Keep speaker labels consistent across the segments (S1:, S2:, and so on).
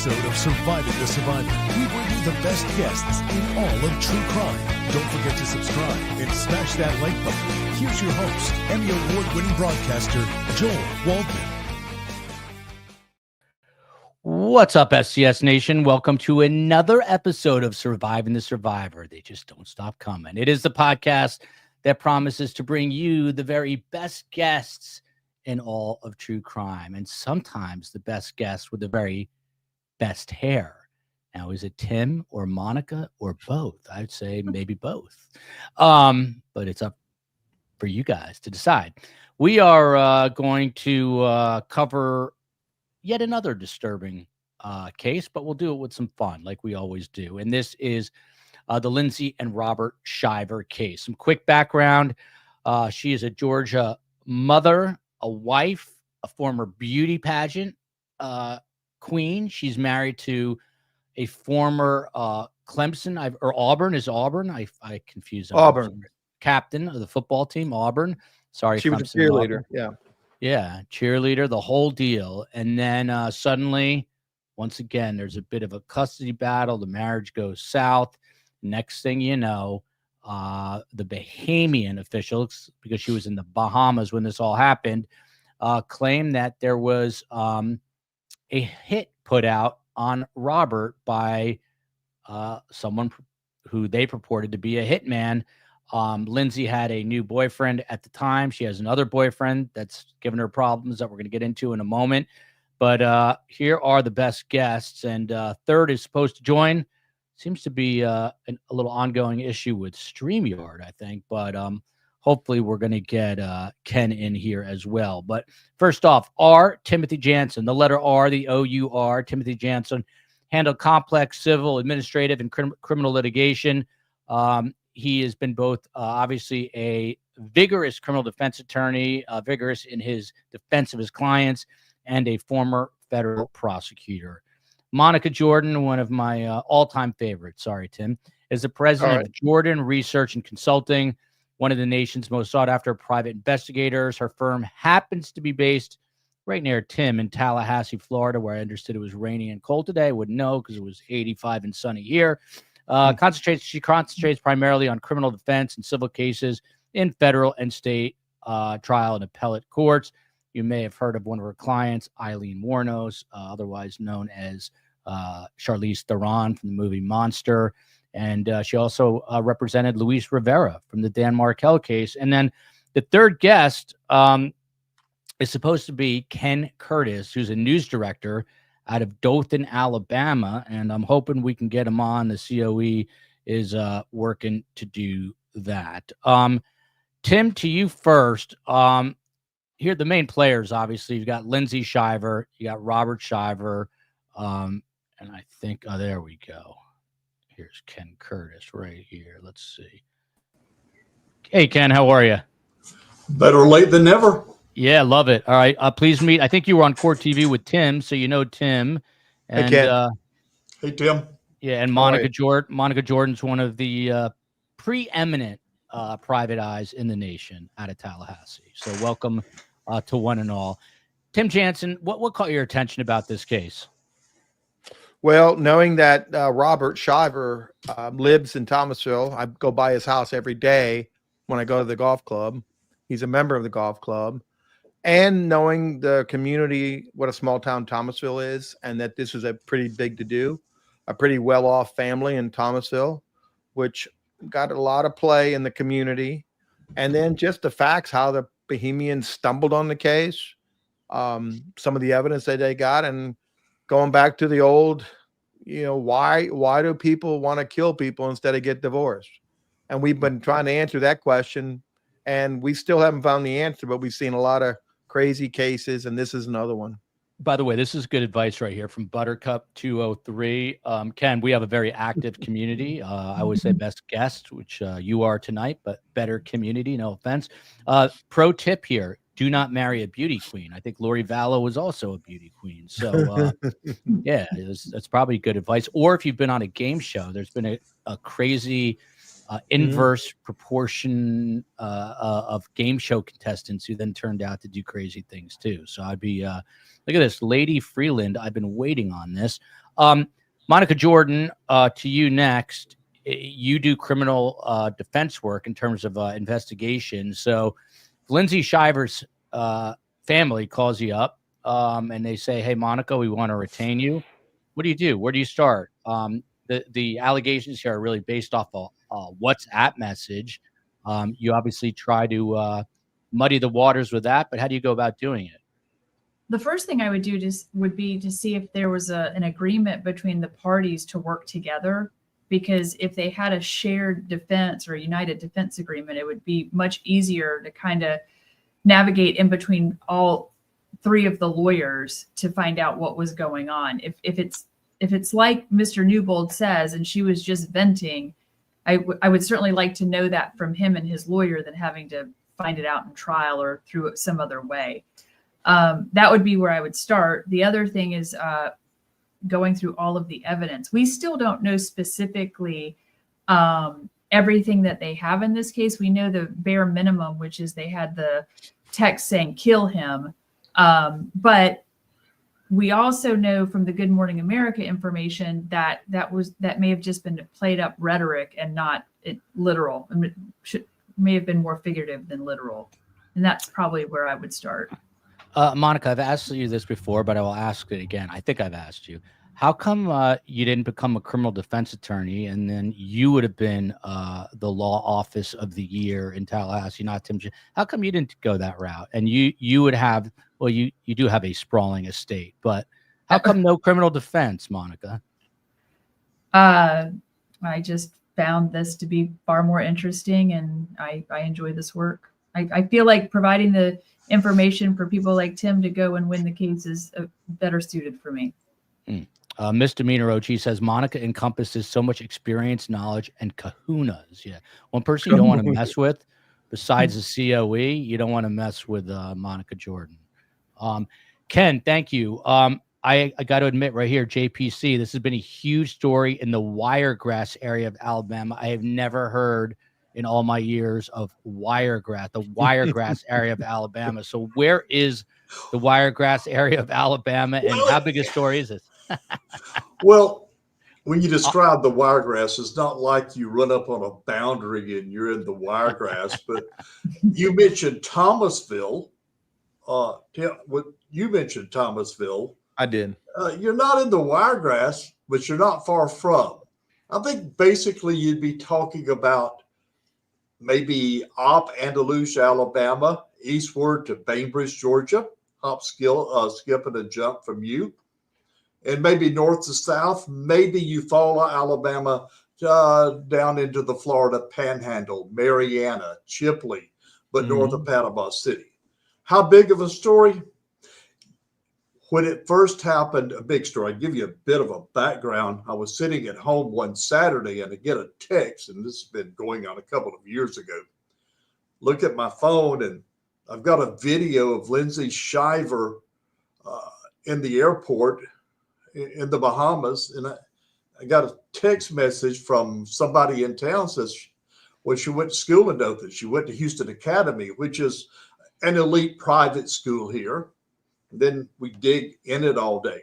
S1: episode of Surviving the Survivor, we bring you the best guests in all of true crime. Don't forget to subscribe and smash that like button. Here's your host, Emmy Award-winning broadcaster, Joel Waldman.
S2: What's up, SCS Nation? Welcome to another episode of Surviving the Survivor. They just don't stop coming. It is the podcast that promises to bring you the very best guests in all of true crime, and sometimes the best guests with the very best hair. Now, is it Tim or Monica or both? I'd say maybe both. But it's up for you guys to decide. We are going to cover yet another disturbing case, but we'll do it with some fun like we always do. And this is the Lindsey and Robert Shiver case. Some quick background. She is a Georgia mother, a wife, a former beauty pageant queen. She's married to a former Clemson or Auburn. Is Auburn? I confuse them.
S3: Auburn.
S2: Captain of the football team, Auburn. Sorry,
S3: she
S2: Clemson,
S3: was a cheerleader.
S2: Auburn. Yeah, cheerleader, the whole deal. And then suddenly, once again, there's a bit of a custody battle. The marriage goes south. Next thing you know, the Bahamian officials, because she was in the Bahamas when this all happened, claimed that there was a hit put out on Robert by someone who they purported to be a hitman. Lindsey had a new boyfriend at the time. She has another boyfriend that's given her problems that we're going to get into in a moment. But here are the best guests. And third is supposed to join. Seems to be a little ongoing issue with StreamYard, I think. But hopefully we're going to get Ken in here as well. But first off, Timothy Jansen, the letter R, the O-U-R, Timothy Jansen, handled complex civil, administrative, and criminal litigation. He has been both obviously a vigorous criminal defense attorney, vigorous in his defense of his clients, and a former federal prosecutor. Monica Jordan, one of my all-time favorites, sorry, Tim, is the president of Jordan Research and Consulting, one of the nation's most sought-after private investigators. Her firm happens to be based right near Tim in Tallahassee, Florida, where I understood it was rainy and cold today. I wouldn't know because it was 85 and sunny here. She concentrates primarily on criminal defense and civil cases in federal and state trial and appellate courts. You may have heard of one of her clients, Eileen Wuornos, otherwise known as Charlize Theron from the movie Monster. And she also represented Luis Rivera from the Dan Markel case. And then the third guest is supposed to be Ken Curtis, who's a news director out of Dothan, Alabama. And I'm hoping we can get him on. The COE is working to do that. Tim, to you first. Here, the main players, obviously, you've got Lindsey Shiver, you got Robert Shiver, and I think, there we go. Here's Ken Curtis right here. Let's see. Hey, Ken, how are you?
S4: Better late than never.
S2: Yeah, love it. All right, please meet. I think you were on Court TV with Tim, so you know Tim. And,
S4: hey, Ken. Hey, Tim.
S2: Yeah, and Monica Jordan. Monica Jordan's one of the preeminent private eyes in the nation out of Tallahassee. So welcome to one and all. Tim Jansen, what caught your attention about this case?
S3: Well, knowing that Robert Shiver lives in Thomasville, I go by his house every day when I go to the golf club. He's a member of the golf club. And knowing the community, what a small town Thomasville is, and that this is a pretty big to do, a pretty well-off family in Thomasville, which got a lot of play in the community. And then just the facts, how the Bahamians stumbled on the case, some of the evidence that they got, and going back to the old, why do people want to kill people instead of get divorced? And we've been trying to answer that question, and we still haven't found the answer, but we've seen a lot of crazy cases, and this is another one.
S2: By the way, this is good advice right here from Buttercup 203. Ken, we have a very active community. I always say best guest, which you are tonight, but better community, no offense. Pro tip here, do not marry a beauty queen. I think Lori Vallow was also a beauty queen. So, yeah, that's probably good advice. Or if you've been on a game show, there's been a crazy inverse proportion of game show contestants who then turned out to do crazy things too. So I'd be, look at this, Lady Freeland. I've been waiting on this. Monica Jordan, to you next. You do criminal defense work in terms of investigation. So Lindsey Shiver's family calls you up and they say, hey, Monica, we want to retain you. What do you do? Where do you start? The allegations here are really based off a WhatsApp message. You obviously try to muddy the waters with that, but how do you go about doing it?
S5: The first thing I would do would be to see if there was an agreement between the parties to work together, because if they had a shared defense or a united defense agreement, it would be much easier to kind of navigate in between all three of the lawyers to find out what was going on. If it's like Mr. Newbold says, and she was just venting, I would certainly like to know that from him and his lawyer than having to find it out in trial or through it some other way. That would be where I would start. The other thing is going through all of the evidence. We still don't know specifically everything that they have in this case. We know the bare minimum, which is they had the text saying kill him. But we also know from the Good Morning America information that may have just been played up rhetoric and not literal. I mean, may have been more figurative than literal. And that's probably where I would start.
S2: Monica, I've asked you this before, but I will ask it again. I think I've asked you. How come you didn't become a criminal defense attorney, and then you would have been the law office of the year in Tallahassee, not Tim? How come you didn't go that route? And you would have, well, you do have a sprawling estate, but how come no criminal defense, Monica?
S5: I just found this to be far more interesting, and I enjoy this work. I feel like providing the information for people like Tim to go and win the case is better suited for me.
S2: Misdemeanor OG says Monica encompasses so much experience, knowledge, and kahunas. Yeah, one person you don't want to mess with, besides the COE, you don't want to mess with Monica Jordan. Ken, thank you. I got to admit right here, JPC, this has been a huge story in the Wiregrass area of Alabama. I have never heard in all my years of the Wiregrass area of Alabama. So where is the Wiregrass area of Alabama, and how big a story is this?
S4: Well, when you describe the Wiregrass, it's not like you run up on a boundary and you're in the Wiregrass, but you mentioned Thomasville. You mentioned Thomasville.
S3: I did.
S4: You're not in the Wiregrass, but you're not far from. I think basically you'd be talking about maybe Op Andalusia, Alabama, eastward to Bainbridge, Georgia. Hop, skip, and a jump from you. And maybe north to south, maybe Eufaula, Alabama, down into the Florida Panhandle, Marianna, Chipley, but north of Panama City. How big of a story? When it first happened, a big story. I'll give you a bit of a background. I was sitting at home one Saturday and I get a text, and this has been going on a couple of years ago. Look at my phone, and I've got a video of Lindsey Shiver in the airport in the Bahamas, and I got a text message from somebody in town says, well, she went to school in Dothan. She went to Houston Academy, which is an elite private school here. Then we dig in it all day.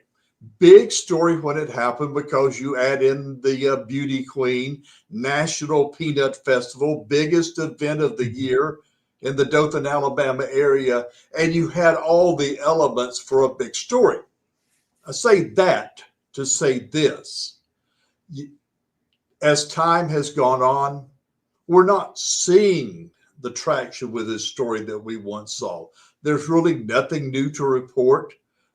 S4: Big story when it happened, because you add in the Beauty Queen National Peanut Festival, biggest event of the year in the Dothan, Alabama area, and you had all the elements for a big story. I say that to say this. As time has gone on, we're not seeing the traction with this story that we once saw. There's really nothing new to report.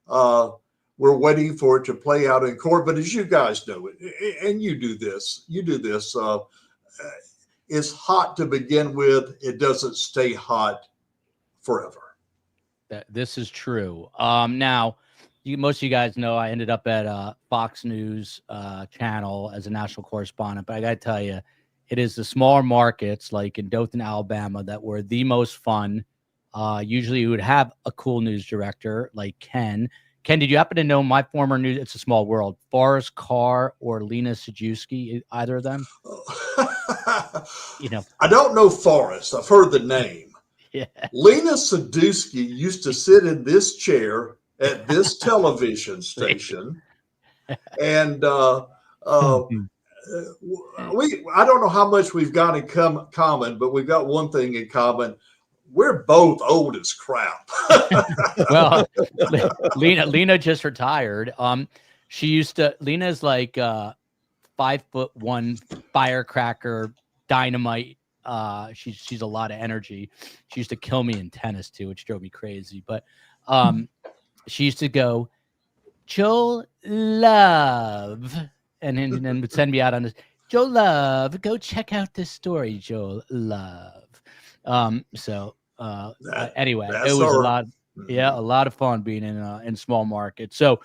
S4: We're waiting for it to play out in court. But as you guys know, and you do this, it's hot to begin with. It doesn't stay hot forever.
S2: This is true. Now, most of you guys know I ended up at Fox News channel as a national correspondent. But I got to tell you, it is the smaller markets like in Dothan, Alabama, that were the most fun. Usually you would have a cool news director like Ken. Ken, did you happen to know my former news? It's a small world. Forrest Carr or Lena Sajewski, either of them?
S4: I don't know Forrest. I've heard the name.
S2: Yeah.
S4: Lena Sajewski used to sit in this chair at this television station And I don't know how much we've got in common, but we've got one thing in common. We're both old as crap.
S2: Well, Lena just retired. Lena's like 5'1" firecracker dynamite. She's a lot of energy. She used to kill me in tennis too, which drove me crazy. But she used to go, Joel Love, and then would send me out on this. Joel Love, go check out this story, Joel Love. Anyway, it was a lot. Yeah, a lot of fun being in small markets. So,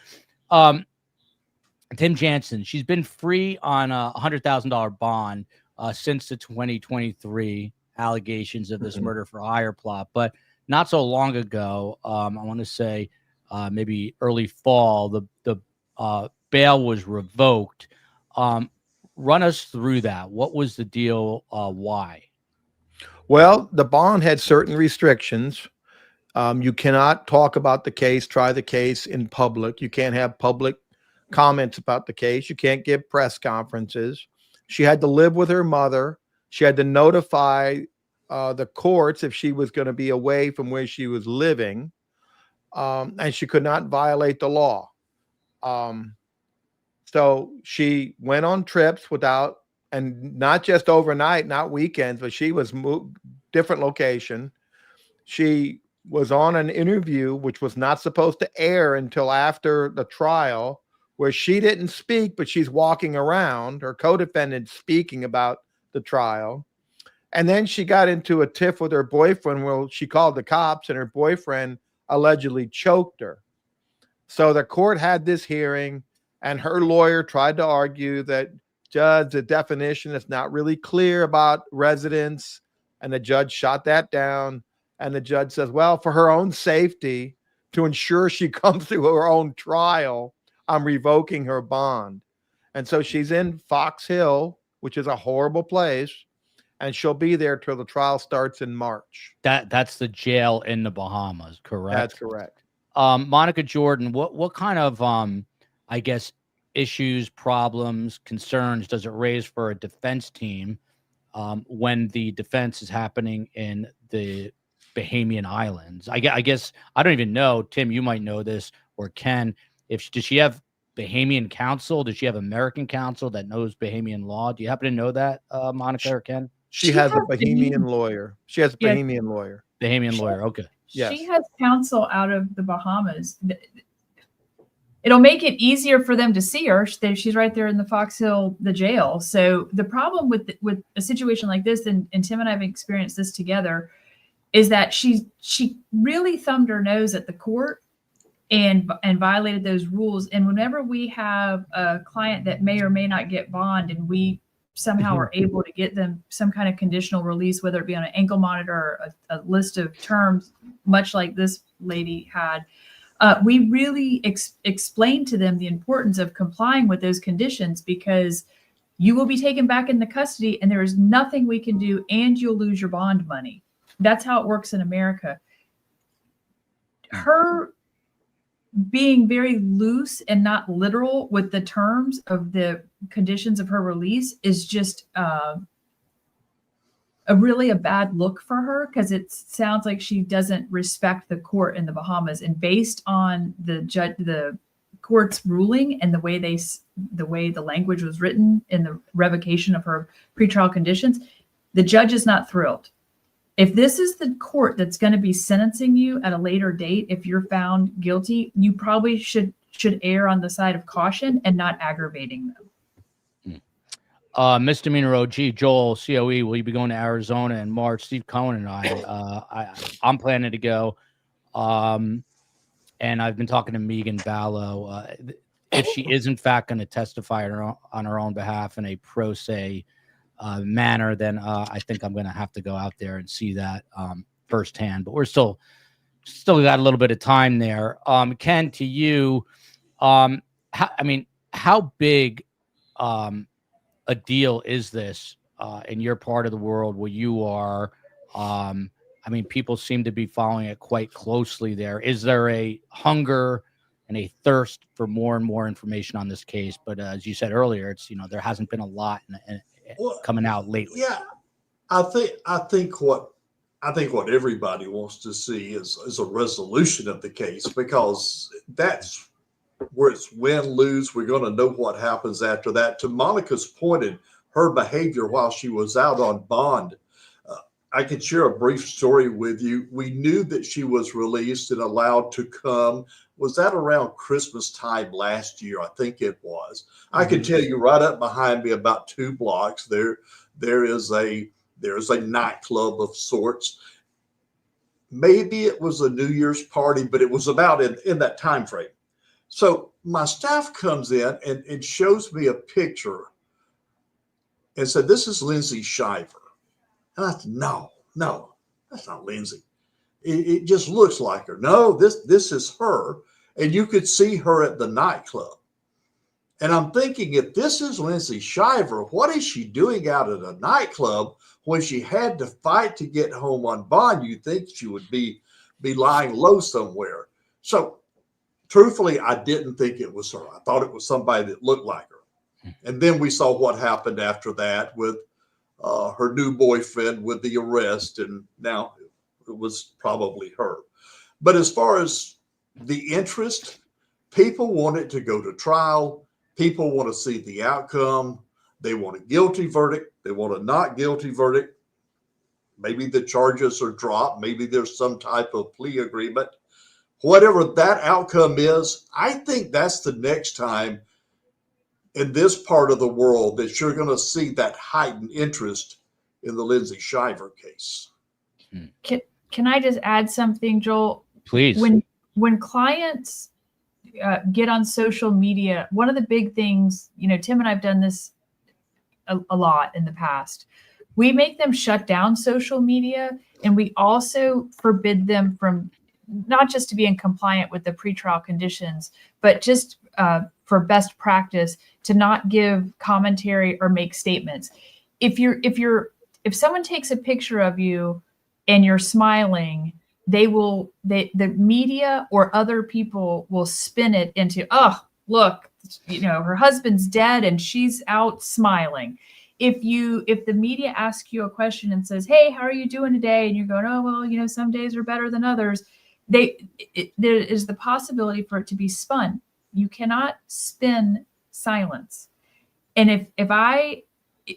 S2: Tim Jansen, she's been free on a $100,000 bond since the 2023 allegations of this murder for hire plot. But not so long ago, I want to say maybe early fall, the bail was revoked. Run us through that. What was the deal? Why?
S3: Well, the bond had certain restrictions. You cannot talk about the case, try the case in public. You can't have public comments about the case. You can't give press conferences. She had to live with her mother. She had to notify the courts if she was going to be away from where she was living. And she could not violate the law. So she went on trips without, and not just overnight, not weekends, but she was moved different location. She was on an interview, which was not supposed to air until after the trial, where she didn't speak, but she's walking around, her co-defendant speaking about the trial. And then she got into a tiff with her boyfriend. Well, she called the cops and her boyfriend allegedly choked her. So the court had this hearing and her lawyer tried to argue that, Judge, the definition is not really clear about residence. And the judge shot that down. And the judge says, well, for her own safety, to ensure she comes through her own trial, I'm revoking her bond. And so she's in Fox Hill, which is a horrible place. And she'll be there till the trial starts in March.
S2: That's the jail in the Bahamas, correct?
S3: That's correct.
S2: Monica Jordan, what kind of I guess issues, problems, concerns does it raise for a defense team when the defense is happening in the Bahamian Islands? I guess I don't even know. Tim, you might know this, or Ken. Does she have Bahamian counsel? Does she have American counsel that knows Bahamian law? Do you happen to know that, Monica or Ken?
S3: She has a Bahamian lawyer. She has a Bahamian lawyer.
S2: Bahamian lawyer. Okay.
S3: Yes.
S5: She has counsel out of the Bahamas. It'll make it easier for them to see her. She's right there in the Fox Hill, the jail. So the problem with a situation like this, and Tim and I have experienced this together, is that she really thumbed her nose at the court and violated those rules. And whenever we have a client that may or may not get bond, and we somehow are able to get them some kind of conditional release, whether it be on an ankle monitor or a list of terms, much like this lady had, we really explain to them the importance of complying with those conditions, because you will be taken back into custody and there is nothing we can do, and you'll lose your bond money. That's how it works in America. Her being very loose and not literal with the terms of the conditions of her release is just a bad look for her, because it sounds like she doesn't respect the court in the Bahamas. And based on the court's ruling and the way the language was written in the revocation of her pretrial conditions, the judge is not thrilled. If this is the court that's going to be sentencing you at a later date, if you're found guilty, you probably should err on the side of caution and not aggravating them.
S2: Misdemeanor OG, Joel, COE, will you be going to Arizona in March? Steve Cohen and I'm planning to go. And I've been talking to Megan Ballo. If she is in fact going to testify on her own behalf in a pro se manner, then I think I'm going to have to go out there and see that firsthand. But we're still got a little bit of time there. Ken, to you, how big a deal is this in your part of the world where you are? People seem to be following it quite closely there. Is there a hunger and a thirst for more and more information on this case. But as you said earlier, it's, there hasn't been a lot coming out lately.
S4: Yeah, I think what everybody wants to see is a resolution of the case, because that's where it's win lose. We're going to know what happens after that. To Monica's point, in her behavior while she was out on bond, I can share a brief story with you. We knew that she was released and allowed to come. Was that around Christmas time last year? I think it was. I can tell you right up behind me, about 2 blocks, there is a nightclub of sorts. Maybe it was a New Year's party, but it was about in that time frame. So my staff comes in and shows me a picture and said, "This is Lindsey Shiver." And I said, no, that's not Lindsey. It just looks like her. No, this is her. And you could see her at the nightclub. And I'm thinking, if this is Lindsey Shiver, what is she doing out at a nightclub when she had to fight to get home on bond? You'd think she would be lying low somewhere. So truthfully, I didn't think it was her. I thought it was somebody that looked like her. And then we saw what happened after that with her new boyfriend, with the arrest, and now it was probably her. But as far as the interest, people want it to go to trial. People want to see the outcome. They want a guilty verdict. They want a not guilty verdict. Maybe the charges are dropped. Maybe there's some type of plea agreement. Whatever that outcome is, I think that's the next time in this part of the world that you're going to see that heightened interest in the Lindsey Shiver case.
S5: Can I just add something, Joel?
S2: Please.
S5: When clients get on social media, one of the big things, Tim and I've done this a lot in the past. We make them shut down social media, and we also forbid them from not just to be in compliant with the pretrial conditions, but just for best practice to not give commentary or make statements. If someone takes a picture of you and you're smiling, the media or other people will spin it into, oh, look, her husband's dead and she's out smiling. If the media asks you a question and says, "Hey, how are you doing today?" and you're going, "Oh, well, some days are better than others," there is the possibility for it to be spun. You cannot spin silence. And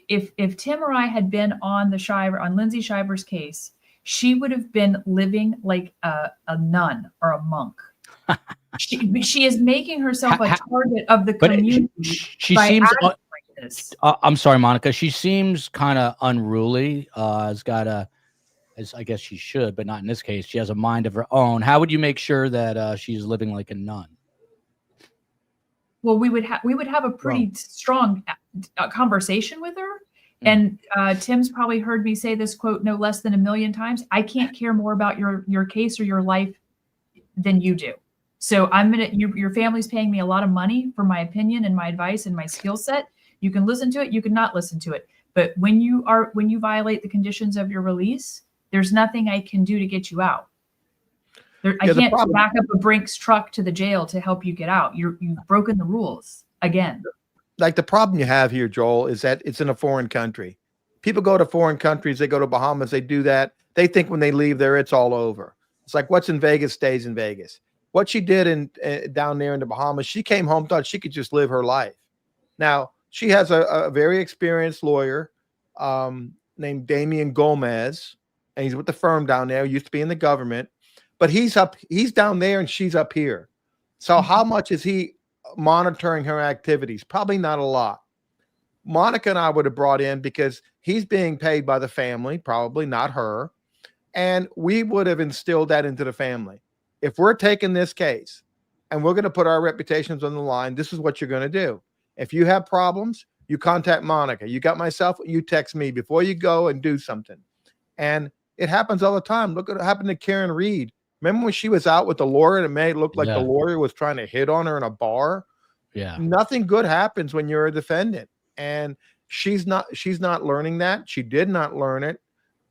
S5: if Tim or I had been on Lindsey Shiver's case, she would have been living like a nun or a monk. She is making herself a target of the community.
S2: She seems. I'm sorry, Monica. She seems kind of unruly. As I guess she should, but not in this case. She has a mind of her own. How would you make sure that she's living like a nun?
S5: Well, we would have a pretty strong conversation with her. And Tim's probably heard me say this quote no less than 1 million times. I can't care more about your case or your life than you do. So your family's paying me a lot of money for my opinion and my advice and my skill set. You can listen to it. You can not listen to it. But when you violate the conditions of your release, there's nothing I can do to get you out. I can't back up a Brinks truck to the jail to help you get out. You've broken the rules again.
S3: Like, the problem you have here, Joel, is that it's in a foreign country. People go to foreign countries. They go to Bahamas. They do that. They think when they leave there, it's all over. It's like what's in Vegas stays in Vegas. What she did down there in the Bahamas, she came home, thought she could just live her life. Now, she has a very experienced lawyer named Damian Gomez, and he's with the firm down there. He used to be in the government, but he's down there and she's up here. So how much is he monitoring her activities? Probably not a lot. Monica and I would have brought in because he's being paid by the family, probably not her. And we would have instilled that into the family. If we're taking this case and we're going to put our reputations on the line, this is what you're going to do. If you have problems, you contact Monica. You got myself, you text me before you go and do something. And it happens all the time. Look at what happened to Karen Reed. Remember when she was out with the lawyer and it made it look like the lawyer was trying to hit on her in a bar?
S2: Yeah.
S3: Nothing good happens when you're a defendant. And she's not learning that. She did not learn it.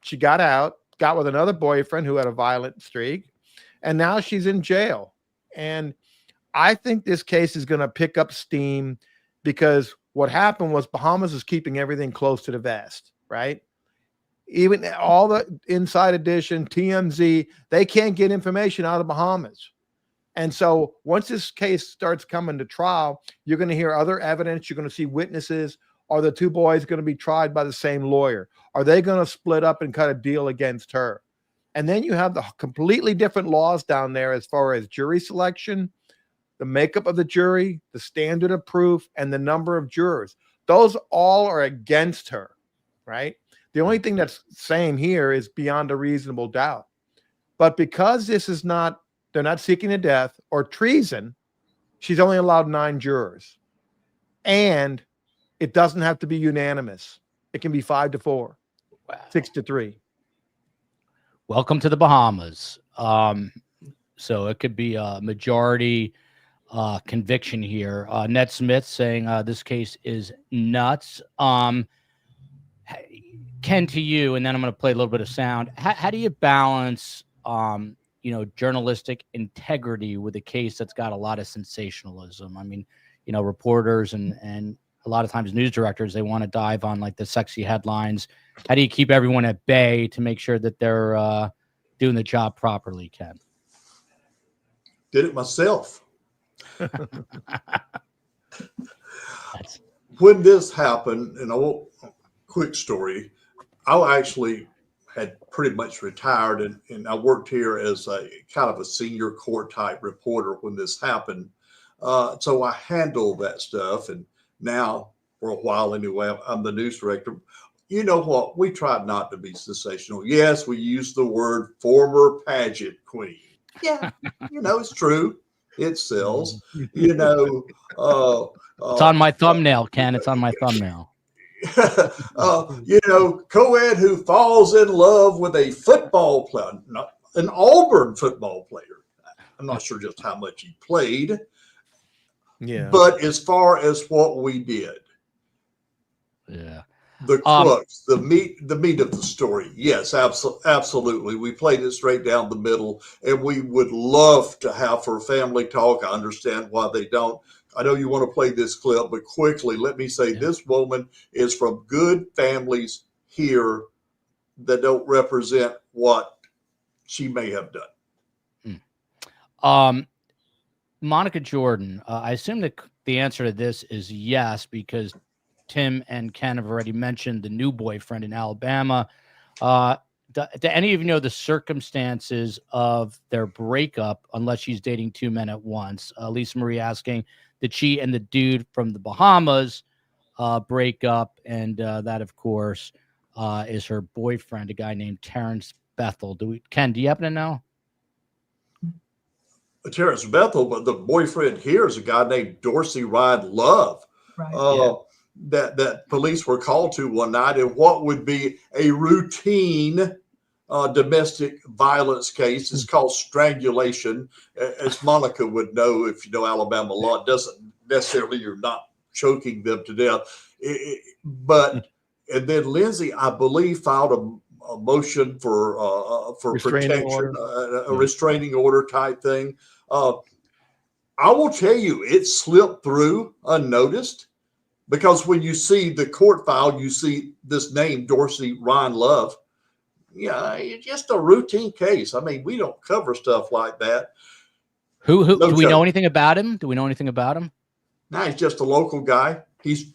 S3: She got out, got with another boyfriend who had a violent streak, and now she's in jail. And I think this case is going to pick up steam because what happened was Bahamas is keeping everything close to the vest, right? Even all the Inside Edition, TMZ, they can't get information out of Bahamas. And so once this case starts coming to trial, you're going to hear other evidence. You're going to see witnesses. Are the two boys going to be tried by the same lawyer? Are they going to split up and cut a deal against her? And then you have the completely different laws down there as far as jury selection, the makeup of the jury, the standard of proof, and the number of jurors. Those all are against her, right? The only thing that's same here is beyond a reasonable doubt. But because this is not, they're not seeking a death or treason, she's only allowed 9 jurors. And it doesn't have to be unanimous. It can be 5-4, wow. 6-3.
S2: Welcome to the Bahamas. So it could be a majority conviction here. Ned Smith saying this case is nuts. Ken, to you, and then I'm going to play a little bit of sound. How do you balance, journalistic integrity with a case that's got a lot of sensationalism? I mean, reporters and a lot of times news directors, they want to dive on like the sexy headlines. How do you keep everyone at bay to make sure that they're doing the job properly, Ken?
S4: Did it myself. When this happened, and a quick story, I actually had pretty much retired, and I worked here as a kind of a senior court type reporter when this happened. So I handled that stuff, and now for a while anyway, I'm the news director. You know what? We tried not to be sensational. Yes, we used the word former pageant queen. Yeah, it's true. It sells. It's
S2: on my thumbnail, Ken. It's on my thumbnail.
S4: Co-ed who falls in love with a football player, an Auburn football player. I'm not sure just how much he played.
S3: Yeah.
S4: But as far as what we did,
S2: yeah,
S4: the crux, the meat of the story, yes, absolutely. We played it straight down the middle, and we would love to have her family talk. I understand why they don't. I know you want to play this clip, but quickly, let me say this woman is from good families here that don't represent what she may have done.
S2: Monica Jordan, I assume that the answer to this is yes, because Tim and Ken have already mentioned the new boyfriend in Alabama. Do any of you know the circumstances of their breakup, unless she's dating 2 men at once? Lisa Marie asking, did she and the dude from the Bahamas break up? And that, of course, is her boyfriend, a guy named Terrance Bethel. Ken, do you happen to know?
S4: Terrance Bethel, but the boyfriend here is a guy named Dorsey Ryan Love.
S5: Right.
S4: That police were called to one night in what would be a routine domestic violence case. It's called strangulation. As Monica would know, if you know Alabama law, it doesn't necessarily, you're not choking them to death. And then Lindsey, I believe, filed a motion for
S3: Restraining
S4: protection,
S3: order.
S4: a restraining order type thing. I will tell you, it slipped through unnoticed, because when you see the court file, you see this name, Dorsey Ryan Love. Yeah, it's just a routine case. I mean, we don't cover stuff like that.
S2: Do we know anything about him? Do we know anything about him?
S4: No, he's just a local guy. His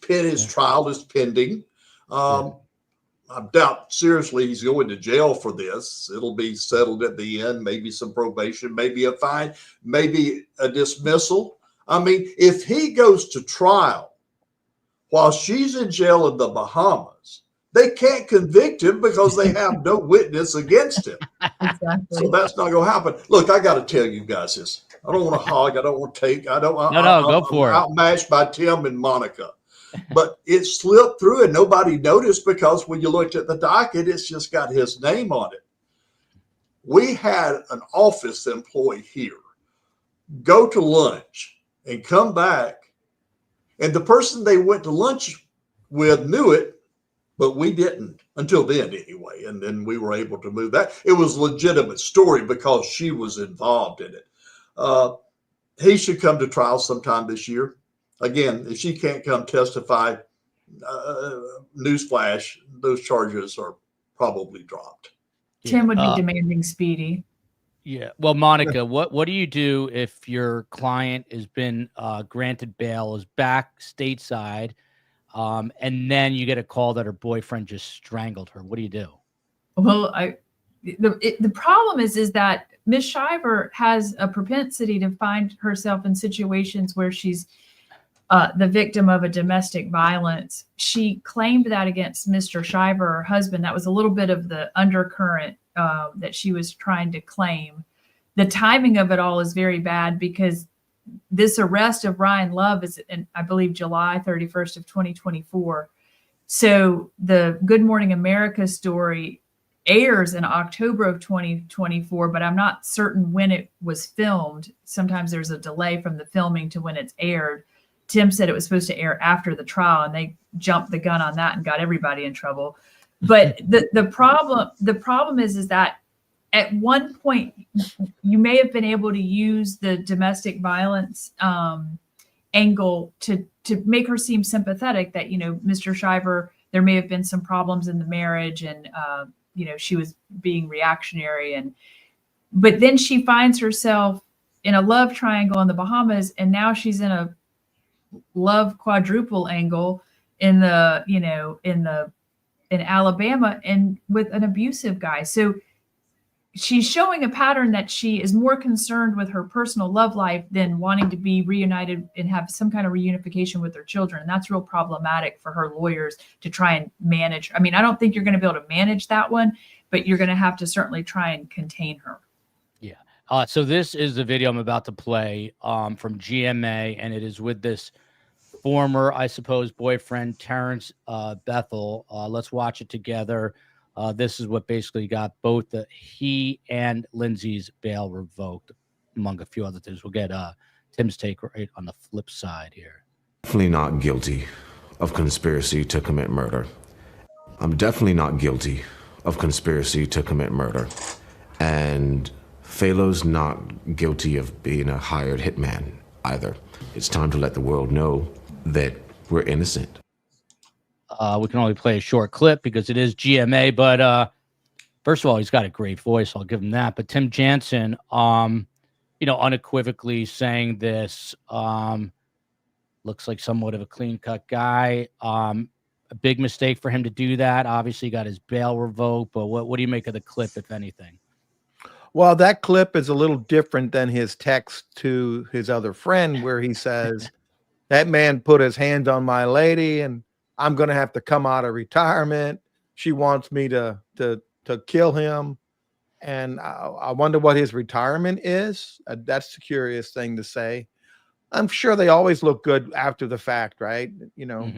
S4: trial is pending. I doubt seriously he's going to jail for this. It'll be settled at the end, maybe some probation, maybe a fine, maybe a dismissal. I mean, if he goes to trial while she's in jail in the Bahamas, they can't convict him because they have no witness against him.
S5: Exactly.
S4: So that's not going to happen. Look, I got to tell you guys this. I don't want to hog. I don't want to take.
S2: No, go for it.
S4: Outmatched by Tim and Monica. But it slipped through and nobody noticed, because when you looked at the docket, it's just got his name on it. We had an office employee here go to lunch and come back, and the person they went to lunch with knew it, but we didn't until then anyway. And then we were able to move that. It was a legitimate story because she was involved in it. he should come to trial sometime this year. Again, if she can't come testify, newsflash, those charges are probably dropped.
S5: Tim would be demanding speedy.
S2: Yeah. Well, Monica, what do you do if your client has been granted bail, is back stateside, and then you get a call that her boyfriend just strangled her? What do you do?
S5: Well, the problem is that Miss Shiver has a propensity to find herself in situations where she's the victim of a domestic violence. She claimed that against Mr. Shiver, her husband. That was a little bit of the undercurrent that she was trying to claim. The timing of it all is very bad because this arrest of Ryan Love is, in, I believe, July 31st of 2024. So the Good Morning America story airs in October of 2024, but I'm not certain when it was filmed. Sometimes there's a delay from the filming to when it's aired. Tim said it was supposed to air after the trial, and they jumped the gun on that and got everybody in trouble. But the problem is that at one point you may have been able to use the domestic violence angle to make her seem sympathetic that, you know, Mr. Shiver, there may have been some problems in the marriage and, you know, she was being reactionary. But then she finds herself in a love triangle in the Bahamas, and now she's in a love quadruple angle in Alabama and with an abusive guy. So she's showing a pattern that she is more concerned with her personal love life than wanting to be reunited and have some kind of reunification with her children. And that's real problematic for her lawyers to try and manage. I mean, I don't think you're going to be able to manage that one, but you're going to have to certainly try and contain her.
S2: Yeah. So this is the video I'm about to play from GMA, and it is with this former, I suppose, boyfriend, Terrance Bethel. Let's watch it together. This is what basically got both he and Lindsey's bail revoked, among a few other things. We'll get Tim's take right on the flip side here.
S6: Definitely not guilty of conspiracy to commit murder. I'm definitely not guilty of conspiracy to commit murder. And Phalo's not guilty of being a hired hitman either. It's time to let the world know that we're innocent.
S2: We can only play a short clip because it is GMA, but first of all, he's got a great voice. I'll give him that. But Tim Jansen, you know, unequivocally saying this, looks like somewhat of a clean-cut guy. A big mistake for him to do that. Obviously, got his bail revoked. But what do you make of the clip, if anything?
S3: Well, that clip is a little different than his text to his other friend, where he says, "That man put his hands on my lady, and I'm going to have to come out of retirement. She wants me to kill him." And I wonder what his retirement is. That's the curious thing to say. I'm sure they always look good after the fact, right? You know,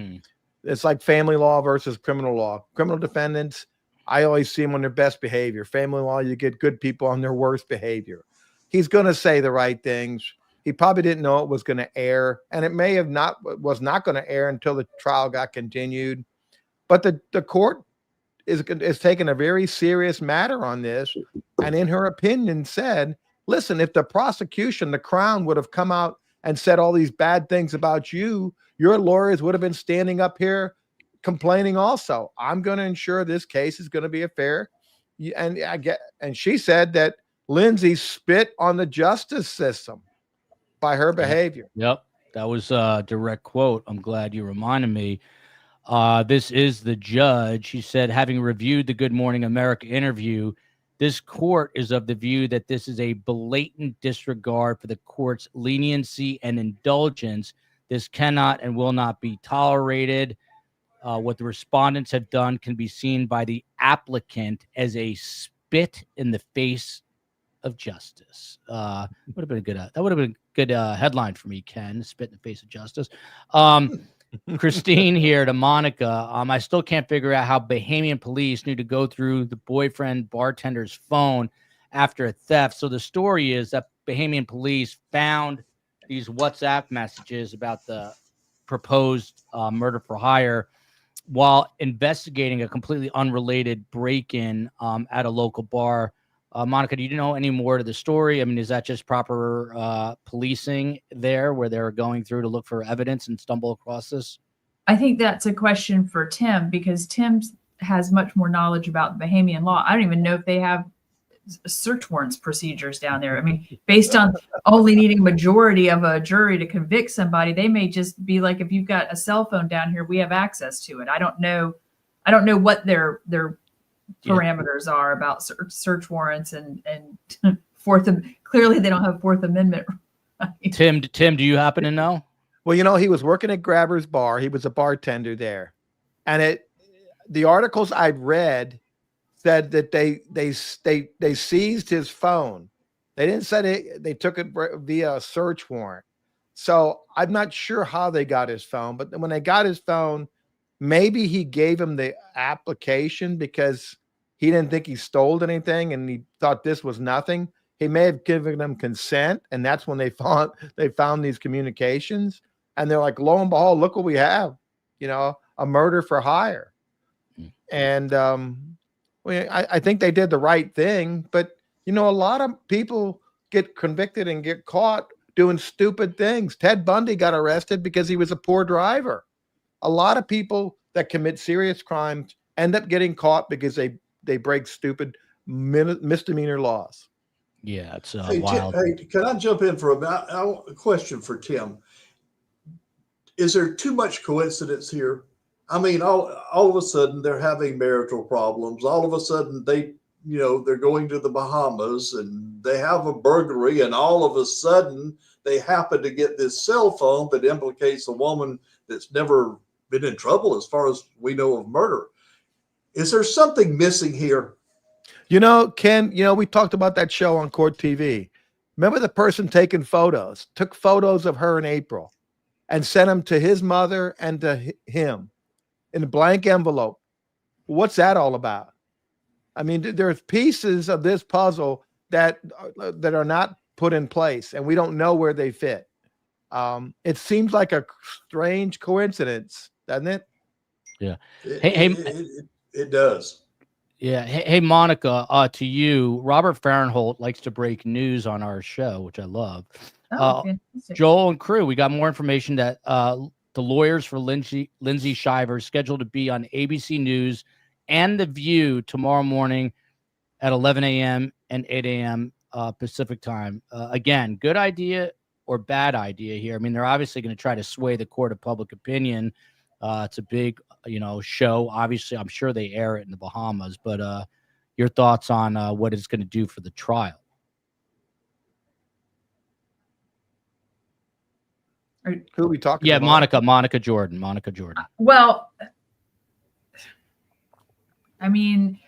S3: It's like family law versus criminal law. Criminal defendants, I always see them on their best behavior. Family law, you get good people on their worst behavior. He's going to say the right things. He probably didn't know it was going to air, and it may have was not going to air until the trial got continued. But the court is taking a very serious matter on this, and in her opinion said, listen, if the prosecution, the Crown, would have come out and said all these bad things about you, your lawyers would have been standing up here complaining also. I'm going to ensure this case is going to be a fair. And she said that Lindsey spit on the justice system by her behavior.
S2: Yep. That was a direct quote. I'm glad you reminded me. This is the judge. She said, having reviewed the Good Morning America interview, this court is of the view that this is a blatant disregard for the court's leniency and indulgence. This cannot and will not be tolerated. What the respondents have done can be seen by the applicant as a spit in the face of justice. Would have been a good. That would have been a good headline for me, Ken. Spit in the face of justice. Christine here to Monica. I still can't figure out how Bahamian police knew to go through the boyfriend bartender's phone after a theft. So the story is that Bahamian police found these WhatsApp messages about the proposed murder for hire while investigating a completely unrelated break-in at a local bar Monica, do you know any more to the story? I mean, is that just proper policing there where they're going through to look for evidence and stumble across this?
S5: I think that's a question for Tim, because Tim has much more knowledge about Bahamian law. I don't even know if they have search warrants procedures down there. I mean, based on only needing a majority of a jury to convict somebody, they may just be like, if you've got a cell phone down here, we have access to it. I don't know what their parameters are about search warrants and clearly they don't have Fourth Amendment. Right?
S2: Tim, do you happen to know?
S3: Well, he was working at Grabber's Bar. He was a bartender there. And the articles I'd read said that they seized his phone. They didn't say they took it via a search warrant. So I'm not sure how they got his phone, but when they got his phone, maybe he gave him the application because he didn't think he stole anything and he thought this was nothing. He may have given them consent, and that's when they found these communications. And they're like, lo and behold, look what we have, a murder for hire. And I think they did the right thing. But, a lot of people get convicted and get caught doing stupid things. Ted Bundy got arrested because he was a poor driver. A lot of people that commit serious crimes end up getting caught because they break stupid misdemeanor laws.
S2: Yeah, it's
S4: wild.
S2: Tim,
S4: can I jump in for a question for Tim? Is there too much coincidence here? I mean, all of a sudden they're having marital problems. All of a sudden they're going to the Bahamas and they have a burglary, and all of a sudden they happen to get this cell phone that implicates a woman that's never been in trouble as far as we know of murder. Is there something missing here?
S3: Ken, we talked about that show on Court TV. Remember the person taking photos, took photos of her in April and sent them to his mother and to him in a blank envelope. What's that all about? I mean, there's pieces of this puzzle that are not put in place, and we don't know where they fit. It seems like a strange coincidence, doesn't it?
S2: Yeah.
S4: It does.
S2: Yeah. Hey, Monica, to you, Robert Fahrenholt likes to break news on our show, which I love. Joel and crew, we got more information that the lawyers for Lindsey Shiver scheduled to be on ABC News and The View tomorrow morning at 11 a.m. and 8 a.m. Pacific time. Again, good idea or bad idea here? I mean, they're obviously going to try to sway the court of public opinion. It's a big, show. Obviously, I'm sure they air it in the Bahamas, but your thoughts on what it's going to do for the trial?
S3: Who are we talking
S2: Yeah,
S3: about?
S2: Monica Jordan.
S5: Well, I mean,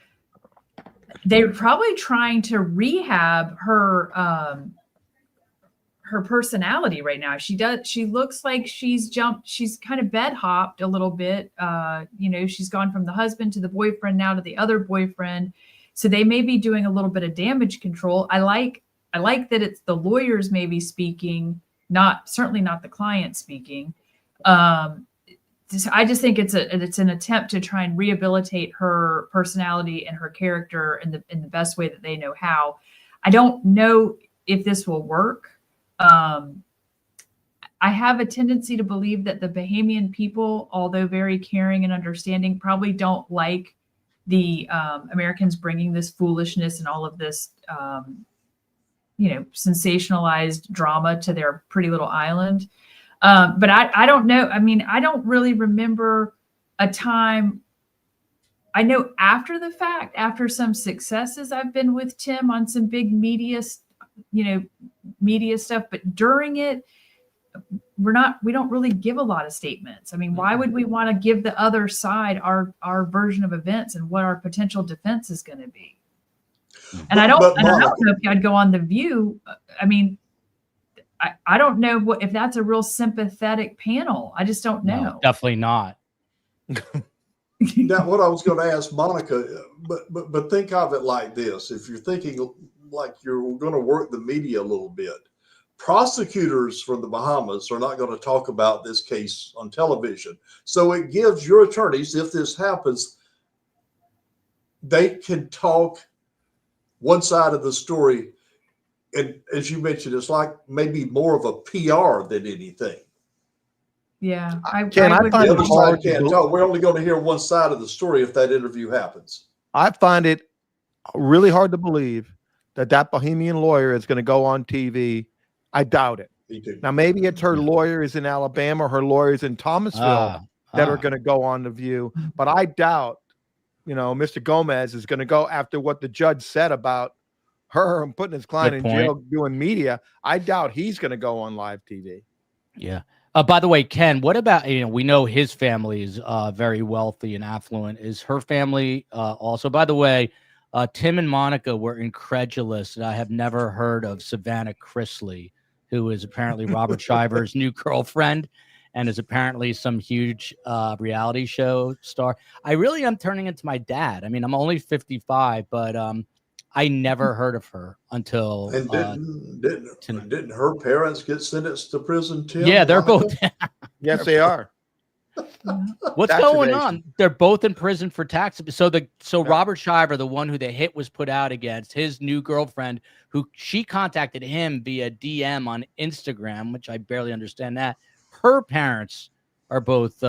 S5: they're probably trying to rehab her her personality right now. She looks like she's kind of bed hopped a little bit. She's gone from the husband to the boyfriend, now to the other boyfriend. So they may be doing a little bit of damage control. I like that it's the lawyers maybe speaking, certainly not the client speaking. I just think it's an attempt to try and rehabilitate her personality and her character in the best way that they know how. I don't know if this will work. I have a tendency to believe that the Bahamian people, although very caring and understanding, probably don't like the Americans bringing this foolishness and all of this, sensationalized drama to their pretty little island. But I don't know. I mean, I don't really remember a time. I know after the fact, after some successes, I've been with Tim on some big media stuff, but during it, we don't really give a lot of statements. I mean, why would we want to give the other side our version of events and what our potential defense is going to be? And I don't know if I'd go on The View. I mean, I don't know if that's a real sympathetic panel. I just don't know.
S2: No, definitely not.
S4: Now, what I was going to ask Monica, but think of it like this: if you're thinking like you're going to work the media a little bit, prosecutors from the Bahamas are not going to talk about this case on television. So it gives your attorneys, if this happens, they can talk one side of the story. And as you mentioned, it's like maybe more of a PR than anything.
S5: Yeah.
S3: Ken, I
S5: would
S3: find
S4: The
S3: it
S4: other
S3: hard
S4: side can't
S3: to
S4: talk. We're only going to hear one side of the story if that interview happens.
S3: I find it really hard to believe that Bahamian lawyer is going to go on TV. I doubt it.
S4: Me too.
S3: Now, maybe it's her lawyers in Alabama, or her lawyers in Thomasville that are going to go on The View. But I doubt, Mr. Gomez is going to go after what the judge said about her and putting his client in jail doing media. I doubt he's going to go on live TV.
S2: Yeah. By the way, Ken, what about, we know his family is very wealthy and affluent. Is her family also? By the way, Tim and Monica were incredulous that I have never heard of Savannah Chrisley, who is apparently Robert Shiver's new girlfriend and is apparently some huge reality show star. I really am turning into my dad. I mean, I'm only 55, but I never heard of her until.
S4: And didn't her parents get sentenced to prison, Tim?
S2: Yeah, they're both.
S3: Yes, they are.
S2: What's
S3: Tax
S2: going
S3: evasion.
S2: on? They're both in prison for tax. So Robert Shiver, the one who the hit was put out against, his new girlfriend, who she contacted him via DM on Instagram, which I barely understand that. Her parents are both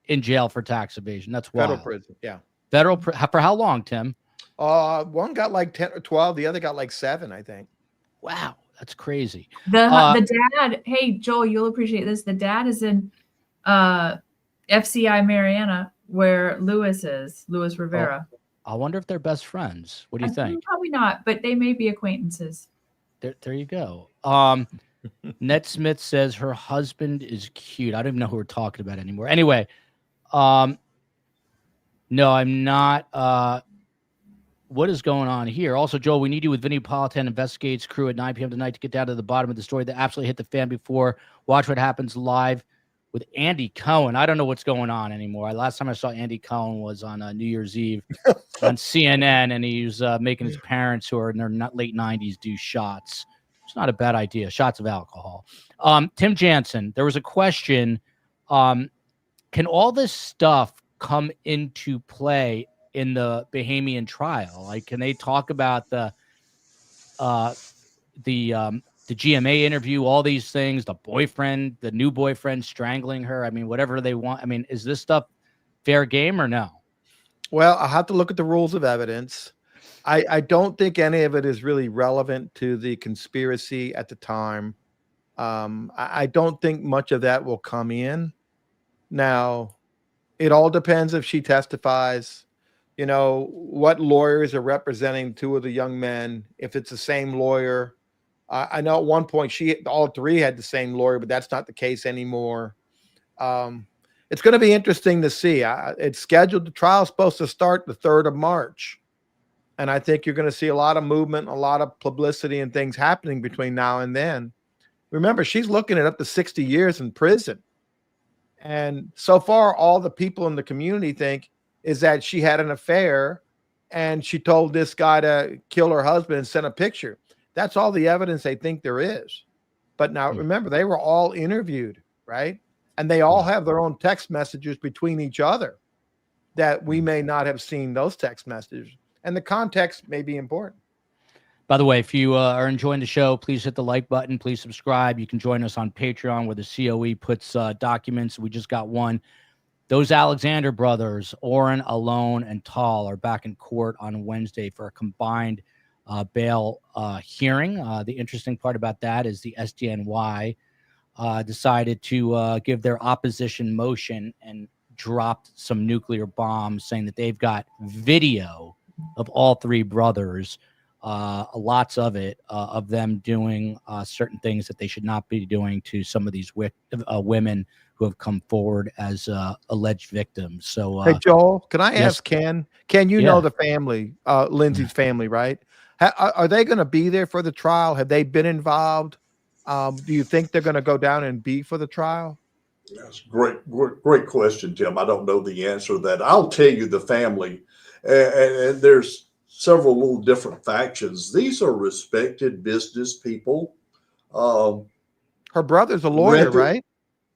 S2: in jail for tax evasion. That's wild.
S3: Federal prison. Yeah.
S2: For how long, Tim?
S3: One got like 10 or 12. The other got like 7, I think.
S2: Wow, that's crazy.
S5: The dad, hey Joel, you'll appreciate this. The dad is in FCI Mariana, where Louis Rivera.
S2: I wonder if they're best friends. What do you think?
S5: Probably not, but they may be acquaintances.
S2: There you go. Ned Smith says her husband is cute. I don't even know who we're talking about anymore. Anyway, no, I'm not. What is going on here? Also, Joel, we need you with Vinny Politan Investigates crew at 9 p.m. tonight to get down to the bottom of the story that absolutely hit the fan before. Watch what happens live with Andy Cohen. I don't know what's going on anymore. Last time I saw Andy Cohen was on New Year's Eve on CNN, and he was making his parents, who are in their late 90s, do shots. It's not a bad idea. Shots of alcohol. Tim Jansen, there was a question. Can all this stuff come into play in the Bahamian trial? Like, can they talk about the GMA interview, all these things, the new boyfriend strangling her? I mean, whatever they want. I mean, is this stuff fair game or no?
S3: Well, I'll have to look at the rules of evidence. I don't think any of it is really relevant to the conspiracy at the time. I don't think much of that will come in. Now, it all depends if she testifies, what lawyers are representing 2 of the young men, if it's the same lawyer. I know at one point all 3 had the same lawyer, but that's not the case anymore. It's going to be interesting to see. It's scheduled. The trial is supposed to start the 3rd of March. And I think you're going to see a lot of movement, a lot of publicity and things happening between now and then. Remember, she's looking at up to 60 years in prison. And so far, all the people in the community think is that she had an affair and she told this guy to kill her husband and sent a picture. That's all the evidence they think there is. But now, remember, they were all interviewed, right? And they all have their own text messages between each other that we may not have seen those text messages. And the context may be important.
S2: By the way, if you are enjoying the show, please hit the like button. Please subscribe. You can join us on Patreon, where the COE puts documents. We just got one. Those Alexander brothers, Oren, Alone, and Tal, are back in court on Wednesday for a combined bail hearing. The interesting part about that is the SDNY decided to give their opposition motion and dropped some nuclear bombs, saying that they've got video of all 3 brothers, lots of it, of them doing certain things that they should not be doing to some of these women who have come forward as alleged victims. So,
S3: hey, Joel, can I ask Ken? Ken, you know the family, Lindsey's family, right? Are they going to be there for the trial? Have they been involved? Do you think they're going to go down and be for the trial?
S4: That's great question, Tim. I don't know the answer to that. I'll tell you the family, and there's several little different factions. These are respected business people.
S3: Her brother's a lawyer, right?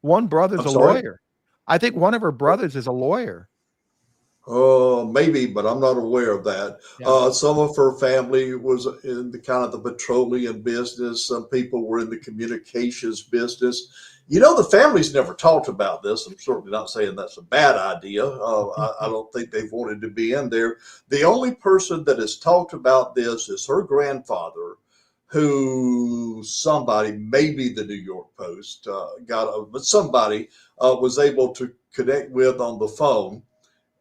S3: One brother's a lawyer. I think one of her brothers is a lawyer.
S4: Maybe, but I'm not aware of that.
S2: Yeah.
S4: Some of her family was in the kind of the petroleum business. Some people were in the communications business. The families never talked about this. I'm certainly not saying that's a bad idea. I don't think they've wanted to be in there. The only person that has talked about this is her grandfather, who somebody, maybe the New York Post, but somebody was able to connect with on the phone.